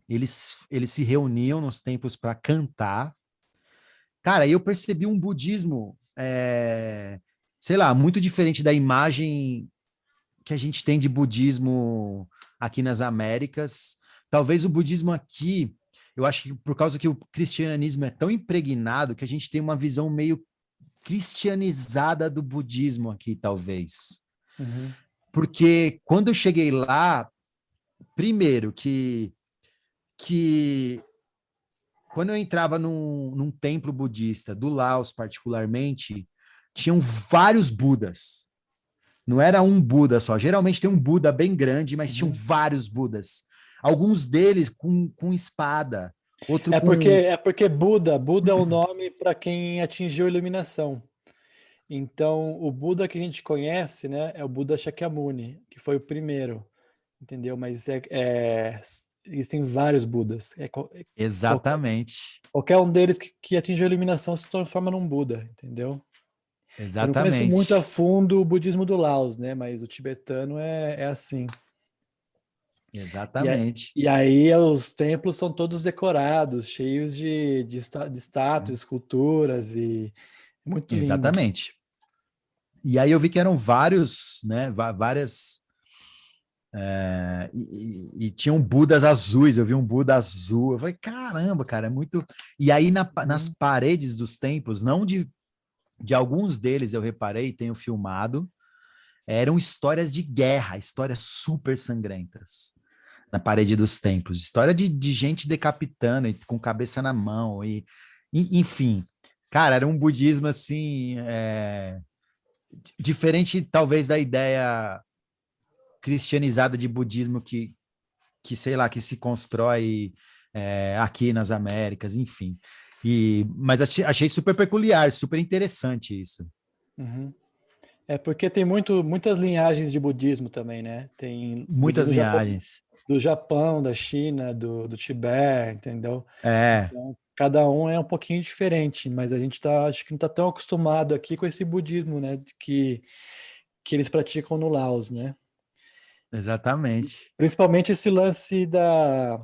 Speaker 1: eles se reuniam nos templos para cantar. Cara, aí eu percebi um budismo, sei lá, muito diferente da imagem que a gente tem de budismo aqui nas Américas. Talvez o budismo aqui, eu acho que por causa que o cristianismo é tão impregnado que a gente tem uma visão meio cristianizada do budismo aqui, talvez.
Speaker 2: Uhum.
Speaker 1: Porque quando eu cheguei lá, primeiro que quando eu entrava num templo budista, do Laos particularmente, tinham vários Budas. Não era um Buda só. Geralmente tem um Buda bem grande, mas tinham
Speaker 2: Uhum.
Speaker 1: vários Budas. Alguns deles com espada, outro com.
Speaker 2: É porque Buda é o nome para quem atingiu a iluminação. Então, o Buda que a gente conhece, né, é o Buda Shakyamuni, que foi o primeiro, entendeu? Mas existem vários Budas. Qualquer,
Speaker 1: Exatamente.
Speaker 2: qualquer um deles que atingiu a iluminação se transforma num Buda, entendeu? Eu não conheço muito a
Speaker 1: Exatamente.
Speaker 2: fundo o budismo do Laos, né? Mas o tibetano é assim.
Speaker 1: Exatamente.
Speaker 2: E aí os templos são todos decorados, cheios de estátuas, esculturas e é muito lindo.
Speaker 1: Exatamente. E aí eu vi que eram vários, né? Várias. E tinham Budas azuis, eu vi um Buda azul. Eu falei, caramba, cara, é muito. E aí nas
Speaker 2: Uhum.
Speaker 1: paredes dos templos, não de alguns deles eu reparei, tenho filmado, eram histórias de guerra, histórias super sangrentas na parede dos templos, história de gente decapitando e com cabeça na mão, enfim. Cara, era um budismo assim, diferente talvez da ideia cristianizada de budismo sei lá, que se constrói aqui nas Américas, enfim. Mas achei super peculiar, super interessante isso.
Speaker 2: Uhum. É porque tem muitas linhagens de budismo também, né? Tem
Speaker 1: Muitas
Speaker 2: budismo
Speaker 1: linhagens.
Speaker 2: do Japão, da China, do Tibete, entendeu?
Speaker 1: É,
Speaker 2: Então, cada um é um pouquinho diferente, mas a gente acho que não está tão acostumado aqui com esse budismo, né? Que eles praticam no Laos, né?
Speaker 1: exatamente.
Speaker 2: Principalmente esse lance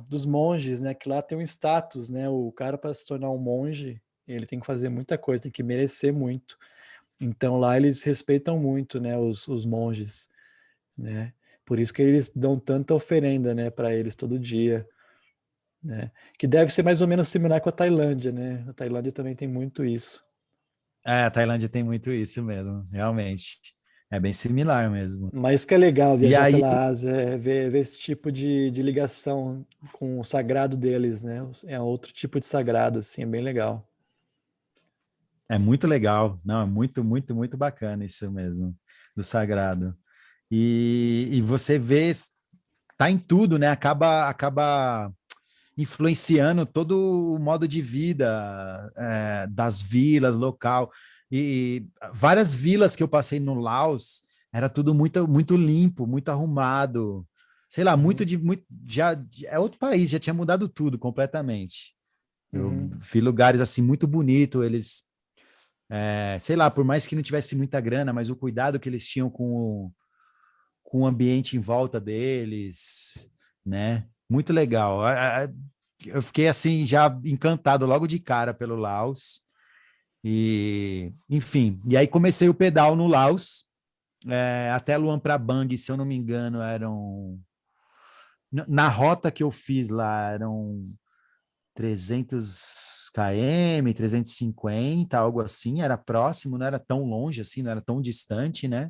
Speaker 2: dos monges, né? Que lá tem um status, né? O cara para se tornar um monge, ele tem que fazer muita coisa, tem que merecer muito. Então lá eles respeitam muito, né? Os monges, né? Por isso que eles dão tanta oferenda, né? Para eles todo dia, né? Que deve ser mais ou menos similar com a Tailândia, né? A Tailândia também tem muito isso.
Speaker 1: A Tailândia tem muito isso mesmo, realmente. É bem similar mesmo.
Speaker 2: Mas isso que é legal
Speaker 1: E
Speaker 2: viajar
Speaker 1: aí,
Speaker 2: pela Ásia, é ver esse tipo de ligação com o sagrado deles, né? É outro tipo de sagrado, assim, é bem legal.
Speaker 1: é muito legal. Não, é muito, muito, muito bacana isso mesmo, do sagrado. E você vê, tá em tudo, né? Acaba influenciando todo o modo de vida das vilas local. E várias vilas que eu passei no Laos, era tudo muito, muito limpo, muito arrumado. Sei lá,
Speaker 2: Uhum,
Speaker 1: muito, já é outro país, já tinha mudado tudo completamente. Eu
Speaker 2: uhum,
Speaker 1: vi lugares assim muito bonito, eles, sei lá, por mais que não tivesse muita grana, mas o cuidado que eles tinham com o ambiente em volta deles, né? Muito legal. Eu fiquei assim já encantado logo de cara pelo Laos e, enfim, e aí comecei o pedal no Laos, até Luang Prabang, se eu não me engano, na rota que eu fiz lá eram 300 km, 350, algo assim, era próximo, não era tão longe assim, não era tão distante, né?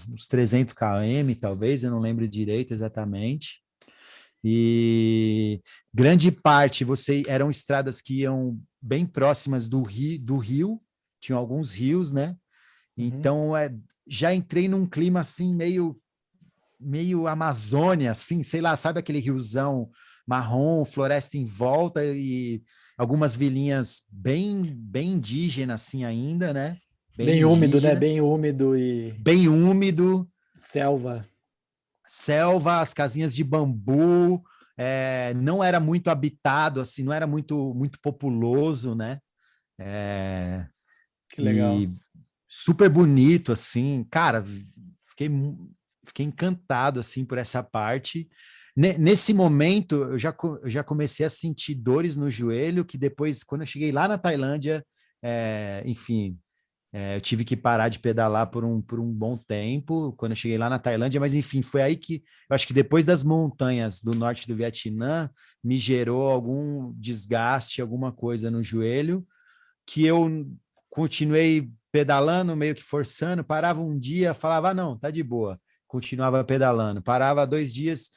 Speaker 1: Uns 300 km, talvez, eu não lembro direito exatamente. E grande parte eram estradas que iam bem próximas do rio, tinham alguns rios, né?
Speaker 2: uhum.
Speaker 1: Então já entrei num clima assim meio Amazônia, assim, sei lá, sabe aquele riozão marrom, floresta em volta e algumas vilinhas bem indígenas assim ainda, né? Bem
Speaker 2: Bem úmido, né?
Speaker 1: indígena,
Speaker 2: Bem úmido e
Speaker 1: bem úmido,
Speaker 2: selva.
Speaker 1: selva, as casinhas de bambu, não era muito habitado, assim, não era muito populoso, né? É,
Speaker 2: Que legal.
Speaker 1: e super bonito, assim, cara, fiquei, fiquei encantado, assim, por essa parte. Nesse momento, eu já comecei a sentir dores no joelho, que depois, quando eu cheguei lá na Tailândia, enfim, eu tive que parar de pedalar por um bom tempo, quando eu cheguei lá na Tailândia, mas enfim, foi aí que eu acho que depois das montanhas do norte do Vietnã, me gerou algum desgaste, alguma coisa no joelho, que eu continuei pedalando, meio que forçando, parava um dia, falava, não, tá de boa, continuava pedalando, parava 2 dias,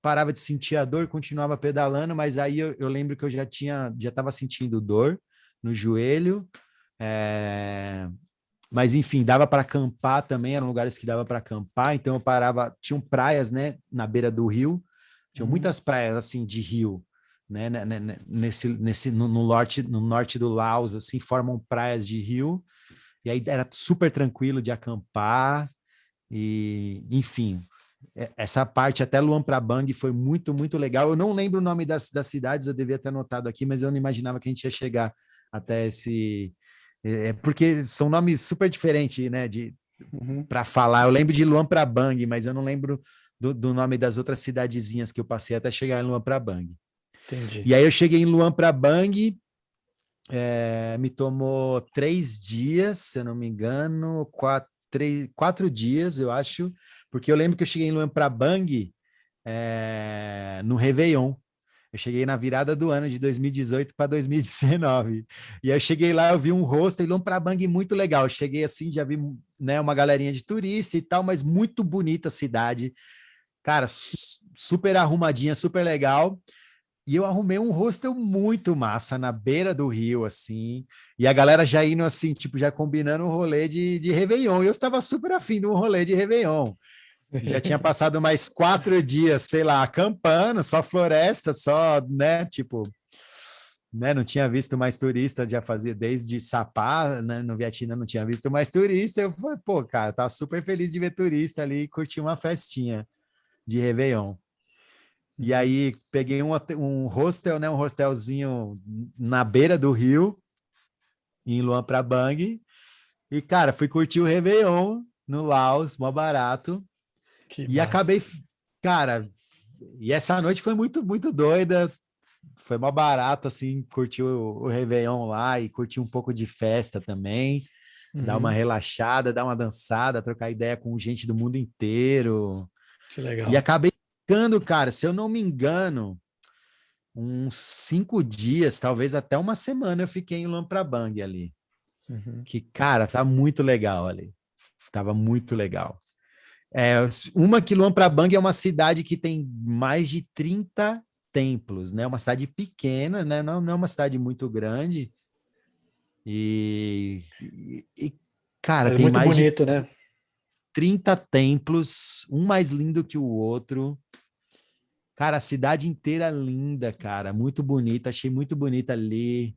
Speaker 1: parava de sentir a dor, continuava pedalando, mas aí eu lembro que eu já estava sentindo dor no joelho, é, mas enfim, dava para acampar também, eram lugares que dava para acampar, então eu parava, tinham praias, né, na beira do rio, tinham
Speaker 2: Uhum.
Speaker 1: muitas praias assim de rio, né, no norte do Laos, assim, formam praias de rio, e aí era super tranquilo de acampar, e enfim, essa parte até Luang Prabang foi muito, muito legal. Eu não lembro o nome das cidades, eu devia ter anotado aqui, mas eu não imaginava que a gente ia chegar até esse. Porque são nomes super diferentes, né?
Speaker 2: Uhum.
Speaker 1: Para falar. Eu lembro de Luang Prabang, mas eu não lembro do nome das outras cidadezinhas que eu passei até chegar em Luang Prabang.
Speaker 2: Entendi.
Speaker 1: E aí eu cheguei em Luang Prabang, me tomou 3 dias, se eu não me engano, 4 dias, eu acho, porque eu lembro que eu cheguei em Luang Prabang no Réveillon. Eu cheguei na virada do ano de 2018 para 2019. E aí eu cheguei lá, eu vi um hostel em Luang Prabang muito legal. Eu cheguei assim, já vi, né, uma galerinha de turista e tal, mas muito bonita a cidade. Cara, super arrumadinha, super legal. E eu arrumei um hostel muito massa na beira do rio, assim. E a galera já indo assim, tipo, já combinando um rolê de Réveillon. E eu estava super afim de um rolê de Réveillon. Já tinha passado mais 4 dias, sei lá, acampando, só floresta, só, né, tipo, né, não tinha visto mais turista, já fazia desde Sapá, né, no Vietnã não tinha visto mais turista, eu falei, pô, cara, tava super feliz de ver turista ali e curtir uma festinha de Réveillon. E
Speaker 2: Uhum.
Speaker 1: aí peguei um hostel, né, um hostelzinho na beira do rio, em Luang Prabang, e, cara, fui curtir o Réveillon no Laos, mó barato,
Speaker 2: Que
Speaker 1: e
Speaker 2: massa.
Speaker 1: acabei, cara, e essa noite foi muito, muito doida, foi mó barato, assim, curtir o Réveillon lá e curtir um pouco de festa também, dar uma
Speaker 2: Uhum.
Speaker 1: relaxada, dar uma dançada, trocar ideia com gente do mundo inteiro.
Speaker 2: Que
Speaker 1: E
Speaker 2: legal.
Speaker 1: acabei ficando, cara, se eu não me engano, uns 5 dias, talvez até uma semana eu fiquei em Luang Prabang ali.
Speaker 2: Uhum.
Speaker 1: Que, cara, tá muito legal ali. Tava muito legal. É, uma que Luang Prabang é uma cidade que tem mais de 30 templos, né? Uma cidade pequena, né? Não é uma cidade muito grande. Cara,
Speaker 2: Mas
Speaker 1: tem
Speaker 2: muito
Speaker 1: mais de
Speaker 2: bonito, né?
Speaker 1: 30 templos, um mais lindo que o outro. Cara, a cidade inteira linda, cara, muito bonita, achei muito bonita ali.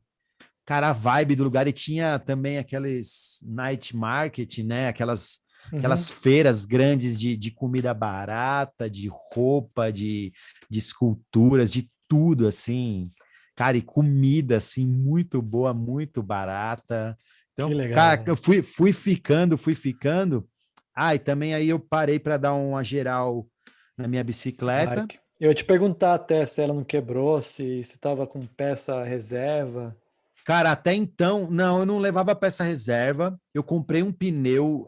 Speaker 1: Cara, a vibe do lugar e tinha também aqueles night market, né? Aquelas
Speaker 2: Uhum.
Speaker 1: feiras grandes de comida barata, de roupa, de esculturas, de tudo assim. Cara, e comida assim muito boa, muito barata.
Speaker 2: Que
Speaker 1: Então, cara,
Speaker 2: legal.
Speaker 1: eu fui ficando. Ah, e também aí eu parei para dar uma geral na minha
Speaker 2: Na
Speaker 1: bicicleta.
Speaker 2: bike. Eu ia te perguntar até se ela não quebrou, se estava com peça reserva.
Speaker 1: Cara, até então, não, eu não levava peça reserva. Eu comprei um pneu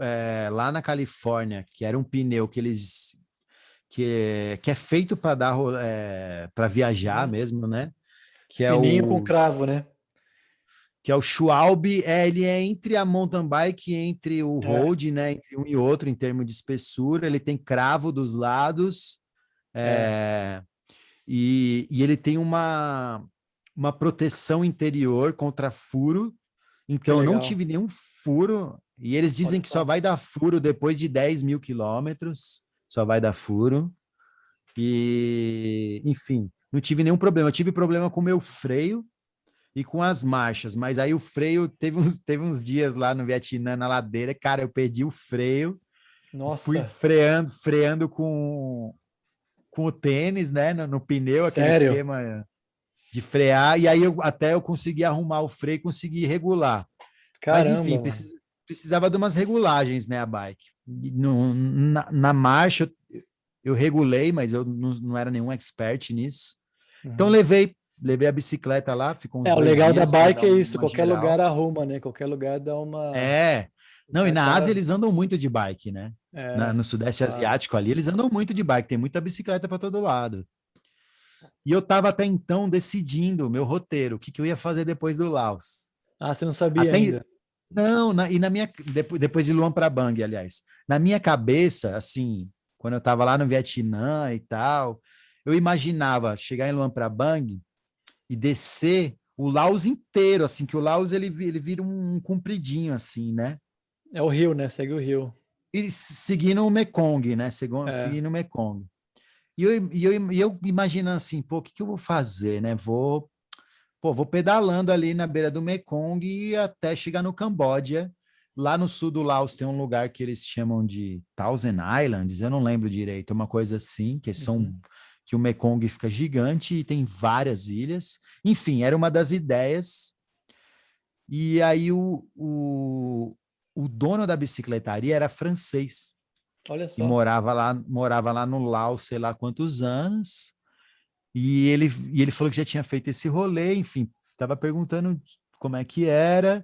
Speaker 1: lá na Califórnia, que era um pneu que é feito para dar para viajar
Speaker 2: Uhum.
Speaker 1: mesmo, né? Que é
Speaker 2: Fininho com
Speaker 1: o
Speaker 2: cravo, né?
Speaker 1: que é o Schwalbe. Ele é entre a mountain bike e entre o
Speaker 2: É,
Speaker 1: road, né? Entre um e outro em termos de espessura. Ele tem cravo dos lados.
Speaker 2: é.
Speaker 1: é, e ele tem uma proteção interior contra furo.
Speaker 2: Que
Speaker 1: Então, eu não
Speaker 2: legal.
Speaker 1: tive nenhum furo. E eles
Speaker 2: Olha
Speaker 1: dizem que só
Speaker 2: só.
Speaker 1: vai dar furo depois de 10.000 quilômetros. Só vai dar furo. E, enfim, não tive nenhum problema. Eu tive problema com o meu freio e com as marchas. Mas aí o freio teve uns dias lá no Vietnã, na ladeira. Cara, eu perdi o freio e fui
Speaker 2: Nossa,
Speaker 1: freando com o tênis, né? No pneu, aquele
Speaker 2: sério?
Speaker 1: esquema de frear. E aí até eu consegui arrumar o freio, consegui regular. Mas, enfim,
Speaker 2: Caramba, mano.
Speaker 1: precisava de umas regulagens, né, a bike. Na marcha, eu regulei, mas eu não era nenhum expert nisso. Então,
Speaker 2: Uhum.
Speaker 1: levei a bicicleta lá, ficou uns
Speaker 2: É, o
Speaker 1: dois
Speaker 2: legal da
Speaker 1: dias para
Speaker 2: bike
Speaker 1: dar
Speaker 2: é isso,
Speaker 1: uma
Speaker 2: qualquer lugar
Speaker 1: geral.
Speaker 2: arruma, né? Qualquer lugar dá uma.
Speaker 1: É. Não, e
Speaker 2: Vai
Speaker 1: na Ásia
Speaker 2: estar.
Speaker 1: eles andam muito de bike, né?
Speaker 2: É,
Speaker 1: No Sudeste
Speaker 2: claro.
Speaker 1: Asiático ali, eles andam muito de bike, tem muita bicicleta para todo lado. E eu estava até então decidindo o meu roteiro, o que eu ia fazer depois do Laos.
Speaker 2: Ah, você não sabia
Speaker 1: Até,
Speaker 2: ainda.
Speaker 1: Não, e na minha depois de Luang Prabang, aliás, na minha cabeça, assim, quando eu estava lá no Vietnã e tal, eu imaginava chegar em Luang Prabang e descer o Laos inteiro, assim, que o Laos ele vira um compridinho assim, né?
Speaker 2: É o rio, né? Segue o rio.
Speaker 1: E seguindo o Mekong, né?
Speaker 2: É.
Speaker 1: Seguindo o Mekong. E eu imaginando assim, pô, o que eu vou fazer, né? Vou pedalando ali na beira do Mekong e até chegar no Camboja. Lá no sul do Laos tem um lugar que eles chamam de Thousand Islands, eu não lembro direito, uma coisa assim,
Speaker 2: Uhum.
Speaker 1: que o Mekong fica gigante e tem várias ilhas. Enfim, era uma das ideias. E aí o dono da bicicletaria era francês
Speaker 2: Olha
Speaker 1: e
Speaker 2: só.
Speaker 1: morava lá no Laos, sei lá quantos anos. E ele falou que já tinha feito esse rolê, enfim, estava perguntando como é que era.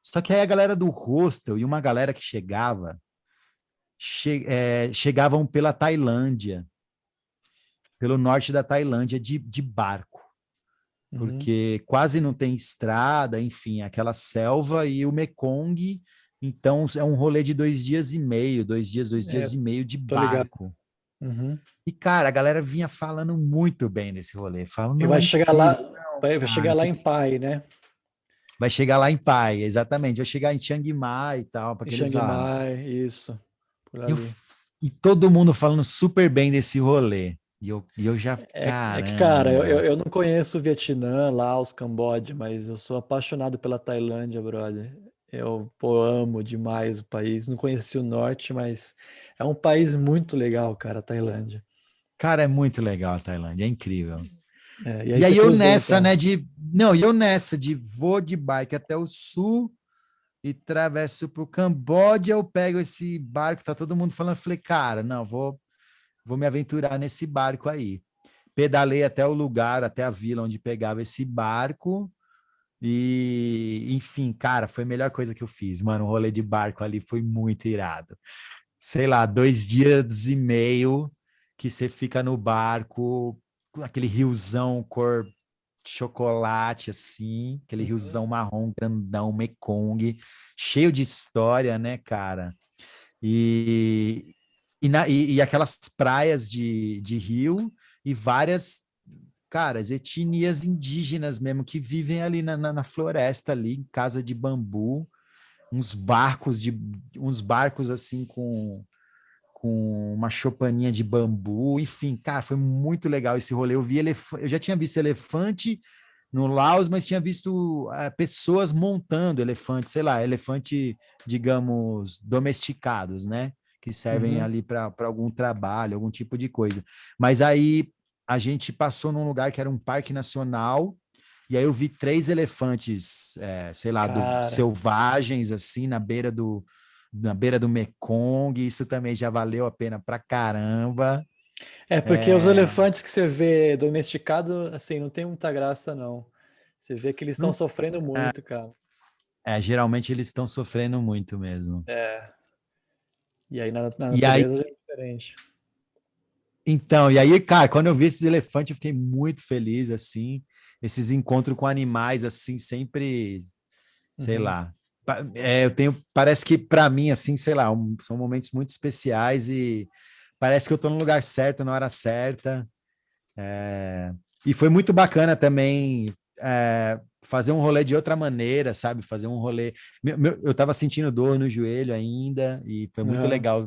Speaker 1: Só que aí a galera do hostel e uma galera que chegavam pela Tailândia, pelo norte da Tailândia, de barco,
Speaker 2: Uhum.
Speaker 1: porque quase não tem estrada, enfim, aquela selva e o Mekong. Então é um rolê de 2 dias e meio, 2 dias, dois
Speaker 2: É,
Speaker 1: dias e meio de
Speaker 2: tô ligado.
Speaker 1: barco.
Speaker 2: Uhum.
Speaker 1: E, cara, a galera vinha falando muito bem nesse rolê. Falando,
Speaker 2: E
Speaker 1: não,
Speaker 2: vai
Speaker 1: é
Speaker 2: chegar lá,
Speaker 1: incrível, não,
Speaker 2: vai
Speaker 1: cara,
Speaker 2: chegar lá
Speaker 1: isso
Speaker 2: em
Speaker 1: aqui
Speaker 2: Pai, né?
Speaker 1: vai chegar lá em Pai, exatamente. Vai chegar em Chiang Mai e tal, para
Speaker 2: Em
Speaker 1: aqueles
Speaker 2: Chiang
Speaker 1: lados.
Speaker 2: Mai, isso. Por
Speaker 1: E eu,
Speaker 2: ali.
Speaker 1: e todo mundo falando super bem desse rolê. E eu já,
Speaker 2: É que, cara,
Speaker 1: caramba.
Speaker 2: eu não conheço o Vietnã, Laos, Camboja, mas eu sou apaixonado pela Tailândia, brother. Eu, pô, amo demais o país. Não conheci o norte, mas é um país muito legal, cara, a Tailândia.
Speaker 1: Cara, é muito legal a Tailândia, é incrível.
Speaker 2: É, e aí
Speaker 1: E
Speaker 2: você
Speaker 1: aí eu
Speaker 2: cruzou,
Speaker 1: nessa,
Speaker 2: então.
Speaker 1: né, não, e eu nessa de vou de bike até o sul e atravesso para o Camboja, eu pego esse barco, tá todo mundo falando, eu falei, cara, não, vou me aventurar nesse barco aí. Pedalei até o lugar, até a vila onde pegava esse barco e, enfim, cara, foi a melhor coisa que eu fiz, mano, o rolê de barco ali foi muito irado. Sei lá, 2 dias e meio que você fica no barco, com aquele riozão cor chocolate, assim, aquele
Speaker 2: Uhum.
Speaker 1: riozão marrom grandão, Mekong, cheio de história, né, cara? E aquelas praias de rio e várias, cara, as etnias indígenas mesmo que vivem ali na floresta, ali, em casa de bambu, uns barcos assim com uma choupaninha de bambu, enfim, cara, foi muito legal esse rolê. Eu já tinha visto elefante no Laos, mas tinha visto pessoas montando elefante, sei lá, elefante, digamos, domesticados, né? Que servem
Speaker 2: Uhum.
Speaker 1: ali para algum trabalho, algum tipo de coisa. Mas aí a gente passou num lugar que era um parque nacional, e aí eu vi 3 elefantes, sei lá,
Speaker 2: Cara,
Speaker 1: selvagens, assim, na beira do Mekong, isso também já valeu a pena pra caramba.
Speaker 2: é porque os
Speaker 1: É,
Speaker 2: elefantes que você vê domesticado, assim, não tem muita graça, não. Você vê que eles estão
Speaker 1: não,
Speaker 2: sofrendo muito, cara.
Speaker 1: geralmente eles estão sofrendo muito mesmo.
Speaker 2: É. E aí na
Speaker 1: E aí,
Speaker 2: natureza já é diferente.
Speaker 1: então, e aí, cara, quando eu vi esses elefantes, eu fiquei muito feliz, assim, esses encontros com animais, assim, sempre, sei
Speaker 2: Uhum.
Speaker 1: lá, parece que para mim, assim, sei lá, são momentos muito especiais e parece que eu tô no lugar certo, na hora certa. E foi muito bacana também fazer um rolê de outra maneira, sabe? Fazer um rolê. Eu tava sentindo dor no joelho ainda, e foi muito
Speaker 2: Aham.
Speaker 1: legal,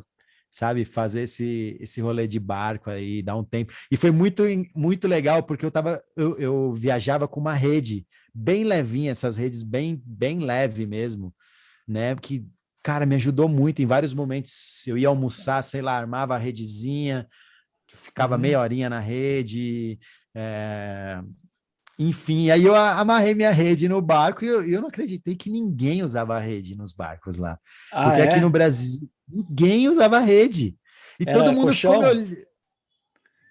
Speaker 1: sabe? Fazer esse rolê de barco aí, dar um tempo. E foi muito legal, porque eu viajava com uma rede bem levinha, essas redes bem leve mesmo, né? Que, cara, me ajudou muito em vários momentos. Eu ia almoçar, sei lá, armava a redezinha, ficava
Speaker 2: Uhum.
Speaker 1: meia horinha na rede, é, enfim, aí eu amarrei minha rede no barco e eu não acreditei que ninguém usava rede nos barcos lá.
Speaker 2: Ah,
Speaker 1: Porque aqui no
Speaker 2: é?
Speaker 1: Brasil, ninguém usava rede. E todo
Speaker 2: Era
Speaker 1: mundo ficou me
Speaker 2: colchão?
Speaker 1: olhando.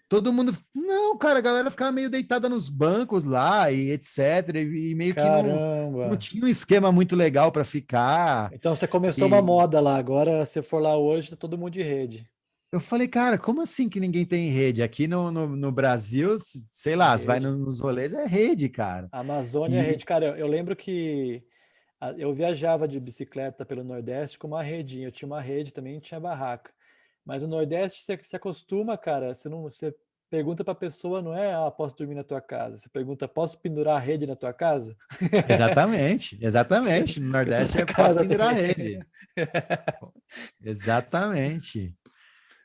Speaker 1: Todo mundo. Não, cara, a galera ficava meio deitada nos bancos lá e etc. E meio que não
Speaker 2: Caramba.
Speaker 1: tinha um esquema muito legal para ficar.
Speaker 2: Então você começou uma
Speaker 1: E
Speaker 2: moda lá. Agora, se for lá hoje, tá todo mundo de rede.
Speaker 1: eu falei, cara, como assim que ninguém tem rede? Aqui no Brasil, sei
Speaker 2: É
Speaker 1: lá, você vai
Speaker 2: rede.
Speaker 1: nos rolês, é rede, cara.
Speaker 2: A Amazônia é
Speaker 1: E
Speaker 2: rede. Cara, eu lembro que eu viajava de bicicleta pelo Nordeste com uma redinha. Eu tinha uma rede também, tinha barraca. Mas no Nordeste você se acostuma, cara. Você não, você pergunta pra pessoa, não é, ah, posso dormir na tua casa. Você pergunta, posso pendurar a rede na tua casa?
Speaker 1: exatamente. No
Speaker 2: Eu tô
Speaker 1: Nordeste
Speaker 2: na
Speaker 1: é posso
Speaker 2: casa
Speaker 1: pendurar a
Speaker 2: também.
Speaker 1: rede. Exatamente.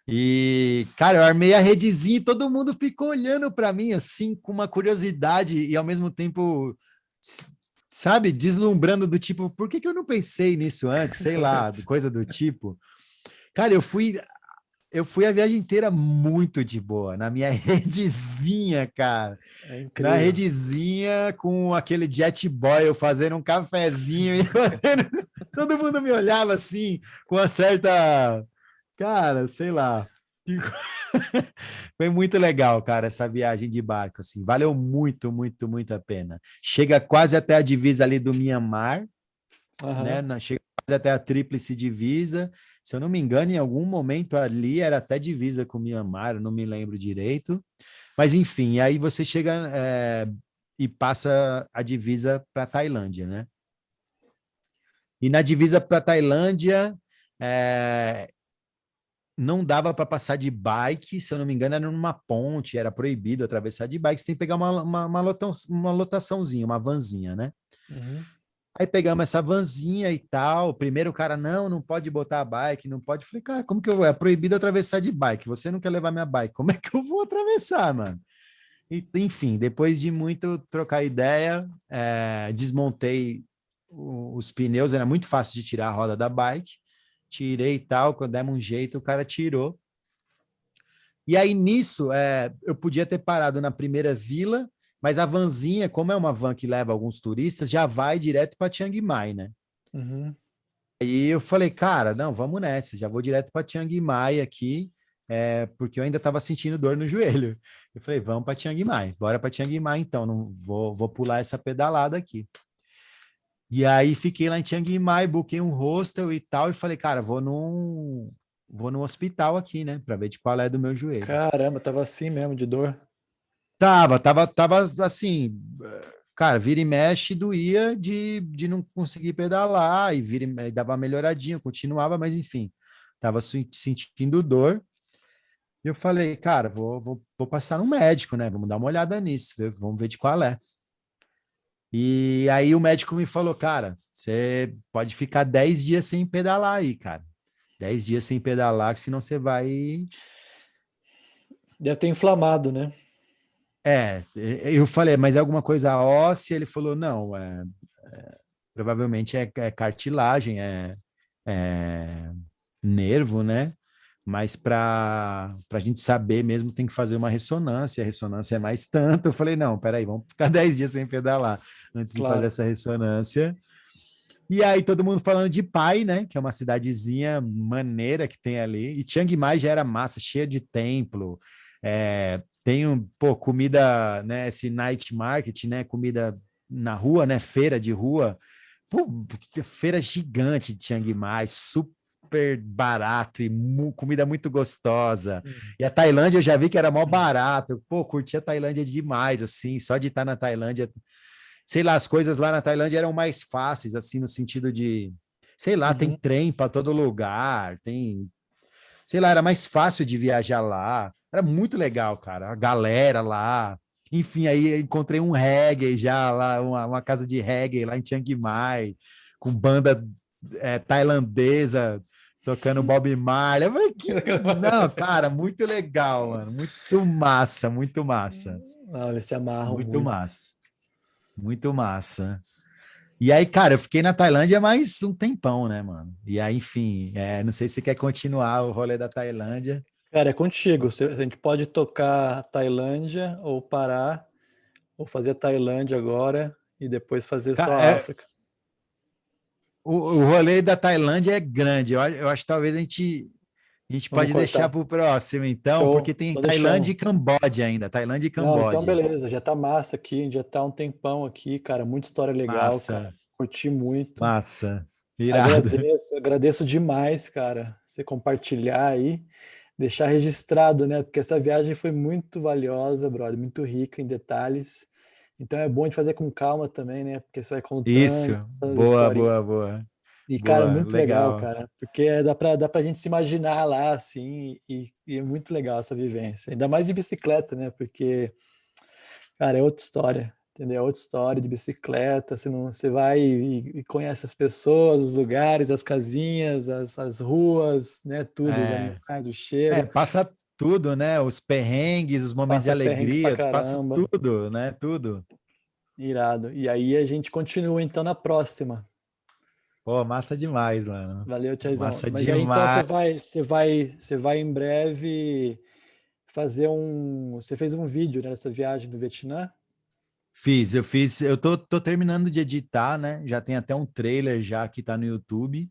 Speaker 1: E, cara, eu armei a redezinha e todo mundo ficou olhando para mim assim com uma curiosidade e ao mesmo tempo, s- sabe, deslumbrando do tipo, por que que eu não pensei nisso antes? Sei lá, coisa do tipo. Cara, eu fui a viagem inteira muito de boa, na minha redezinha, cara.
Speaker 2: É
Speaker 1: Na
Speaker 2: incrível.
Speaker 1: redezinha, com aquele jet boy, eu fazendo um cafezinho e todo mundo me olhava assim, com uma certa, cara, sei lá. Foi muito legal, cara, essa viagem de barco, assim, valeu muito, muito, muito a pena. Chega quase até a divisa ali do Mianmar, né?
Speaker 2: Aham.
Speaker 1: Chega quase até a tríplice divisa. Se eu não me engano, em algum momento ali era até divisa com o Mianmar, eu não me lembro direito. Mas enfim, aí você chega e passa a divisa para Tailândia, né? E na divisa para Tailândia, é, não dava para passar de bike, se eu não me engano, era numa ponte, era proibido atravessar de bike, você tem que pegar uma lotaçãozinha, uma vanzinha, né?
Speaker 2: Uhum.
Speaker 1: Aí pegamos essa vanzinha e tal. Primeiro o cara, não pode botar a bike, não pode. Eu falei, cara, como que eu vou? É proibido atravessar de bike. Você não quer levar minha bike. Como é que eu vou atravessar, mano? E, enfim, depois de muito trocar ideia, desmontei os pneus. Era muito fácil de tirar a roda da bike. Tirei e tal. Quando demos um jeito, o cara tirou. E aí, nisso, eu podia ter parado na primeira vila, mas a vanzinha, como é uma van que leva alguns turistas, já vai direto para Chiang Mai, né?
Speaker 2: Uhum.
Speaker 1: Aí eu falei, cara, não, vamos nessa, já vou direto para Chiang Mai aqui, porque eu ainda estava sentindo dor no joelho. Eu falei, vamos para Chiang Mai, bora para Chiang Mai então, não vou pular essa pedalada aqui. E aí fiquei lá em Chiang Mai, buquei um hostel e tal, e falei, cara, vou no hospital aqui, né, para ver de qual é do meu joelho.
Speaker 2: Caramba, tava assim mesmo, de dor.
Speaker 1: Tava assim, cara, vira e mexe doía de não conseguir pedalar, e dava uma melhoradinha, continuava, mas enfim, tava sentindo dor. E eu falei, cara, vou passar no médico, né? Vamos dar uma olhada nisso, vamos ver de qual é. E aí o médico me falou, cara, você pode ficar 10 dias sem pedalar aí, cara. 10 dias sem pedalar, que senão você vai.
Speaker 2: Deve ter inflamado, né?
Speaker 1: Eu falei, mas é alguma coisa óssea? Ele falou, não, provavelmente é cartilagem, é nervo, né? Mas para a gente saber mesmo tem que fazer uma ressonância, a ressonância é mais tanto. Eu falei, não, peraí, vamos ficar 10 dias sem pedalar antes de fazer
Speaker 2: Claro.
Speaker 1: essa ressonância. E aí todo mundo falando de Pai, né? Que é uma cidadezinha maneira que tem ali. E Chiang Mai já era massa, cheia de templo. Tem comida, né? Esse night market, né? Comida na rua, né? Feira de rua. Pô, feira gigante de Chiang Mai, super barato e comida muito gostosa.
Speaker 2: Sim.
Speaker 1: E a Tailândia eu já vi que era mó barato. Pô, curti a Tailândia demais, assim, só de estar na Tailândia. Sei lá, as coisas lá na Tailândia eram mais fáceis, assim, no sentido de, sei lá, tem
Speaker 2: Uhum.
Speaker 1: trem para todo lugar, sei lá, era mais fácil de viajar lá. Era muito legal, cara. A galera lá. Enfim, aí encontrei um reggae já lá, uma casa de reggae lá em Chiang Mai, com banda tailandesa tocando Bob Marley. Eu falei, Não, cara, muito legal, mano. Muito massa, muito massa.
Speaker 2: Não, eles se amarram
Speaker 1: Muito
Speaker 2: muito.
Speaker 1: massa. Muito massa. E aí, cara, eu fiquei na Tailândia mais um tempão, né, mano? E aí, enfim, não sei se você quer continuar o rolê da Tailândia.
Speaker 2: Cara, é contigo. A gente pode tocar Tailândia ou parar, ou fazer a Tailândia agora e depois fazer só a
Speaker 1: Ca-
Speaker 2: África.
Speaker 1: o rolê da Tailândia é grande. Eu acho que talvez a gente
Speaker 2: Vamos
Speaker 1: pode deixar
Speaker 2: cortar.
Speaker 1: para o próximo, então, porque
Speaker 2: Show.
Speaker 1: tem
Speaker 2: Então
Speaker 1: Tailândia
Speaker 2: deixamos.
Speaker 1: e Camboja ainda. Tailândia e
Speaker 2: Não, então
Speaker 1: Camboja.
Speaker 2: beleza. Já tá massa aqui. A gente já tá um tempão aqui, cara. Muita história legal, cara.
Speaker 1: Massa,
Speaker 2: Curti muito.
Speaker 1: massa. Irado.
Speaker 2: Agradeço demais, cara, você compartilhar aí, deixar registrado, né? Porque essa viagem foi muito valiosa, brother, muito rica em detalhes. Então é bom de fazer com calma também, né? Porque você vai
Speaker 1: Isso.
Speaker 2: contando as
Speaker 1: Boa,
Speaker 2: historinhas.
Speaker 1: boa, boa.
Speaker 2: E, cara,
Speaker 1: Boa,
Speaker 2: muito legal,
Speaker 1: legal.
Speaker 2: cara, porque dá pra gente se imaginar lá, assim, e é muito legal essa vivência. Ainda mais de bicicleta, né? Porque cara, é outra história, entendeu? É outra história de bicicleta. Você, não, você vai e conhece as pessoas, os lugares, as casinhas, as ruas, né? Tudo, os
Speaker 1: É,
Speaker 2: animais, o cheiro.
Speaker 1: passa tudo, né? Os perrengues, os momentos de
Speaker 2: Passa perrengue pra
Speaker 1: alegria, passa
Speaker 2: caramba.
Speaker 1: tudo, né? Tudo.
Speaker 2: Irado. E aí a gente continua então na próxima.
Speaker 1: Pô, massa demais, mano.
Speaker 2: Valeu, Tiazão.
Speaker 1: Massa
Speaker 2: Mas aí então
Speaker 1: demais.
Speaker 2: você vai em breve fazer um. Você fez um vídeo, né, dessa viagem do Vietnã?
Speaker 1: Eu tô terminando de editar, né? Já tem até um trailer já que tá no YouTube,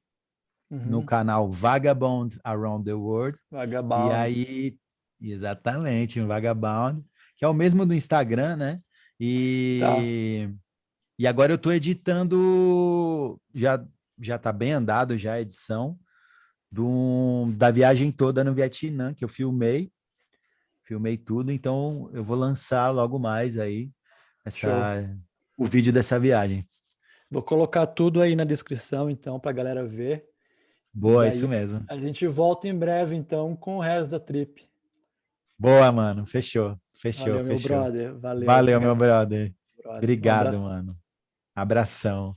Speaker 1: no
Speaker 2: Uhum.
Speaker 1: canal Vagabond Around the World. E
Speaker 2: Vagabonds.
Speaker 1: aí, exatamente, um Vagabond, que é o mesmo do Instagram, né?
Speaker 2: Tá.
Speaker 1: E agora eu tô editando, já tá bem andado já a edição da viagem toda no Vietnã, que eu filmei tudo, então eu vou lançar logo mais aí
Speaker 2: Show.
Speaker 1: o vídeo dessa viagem.
Speaker 2: Vou colocar tudo aí na descrição, então, para a galera ver. E
Speaker 1: Boa,
Speaker 2: daí
Speaker 1: isso mesmo.
Speaker 2: a gente volta em breve, então, com o resto da trip.
Speaker 1: Boa, mano. Fechou. Fechou,
Speaker 2: Valeu, meu
Speaker 1: fechou.
Speaker 2: brother. Valeu.
Speaker 1: Valeu, meu
Speaker 2: Obrigado,
Speaker 1: brother.
Speaker 2: brother. Um
Speaker 1: Obrigado,
Speaker 2: abração.
Speaker 1: mano. Abração.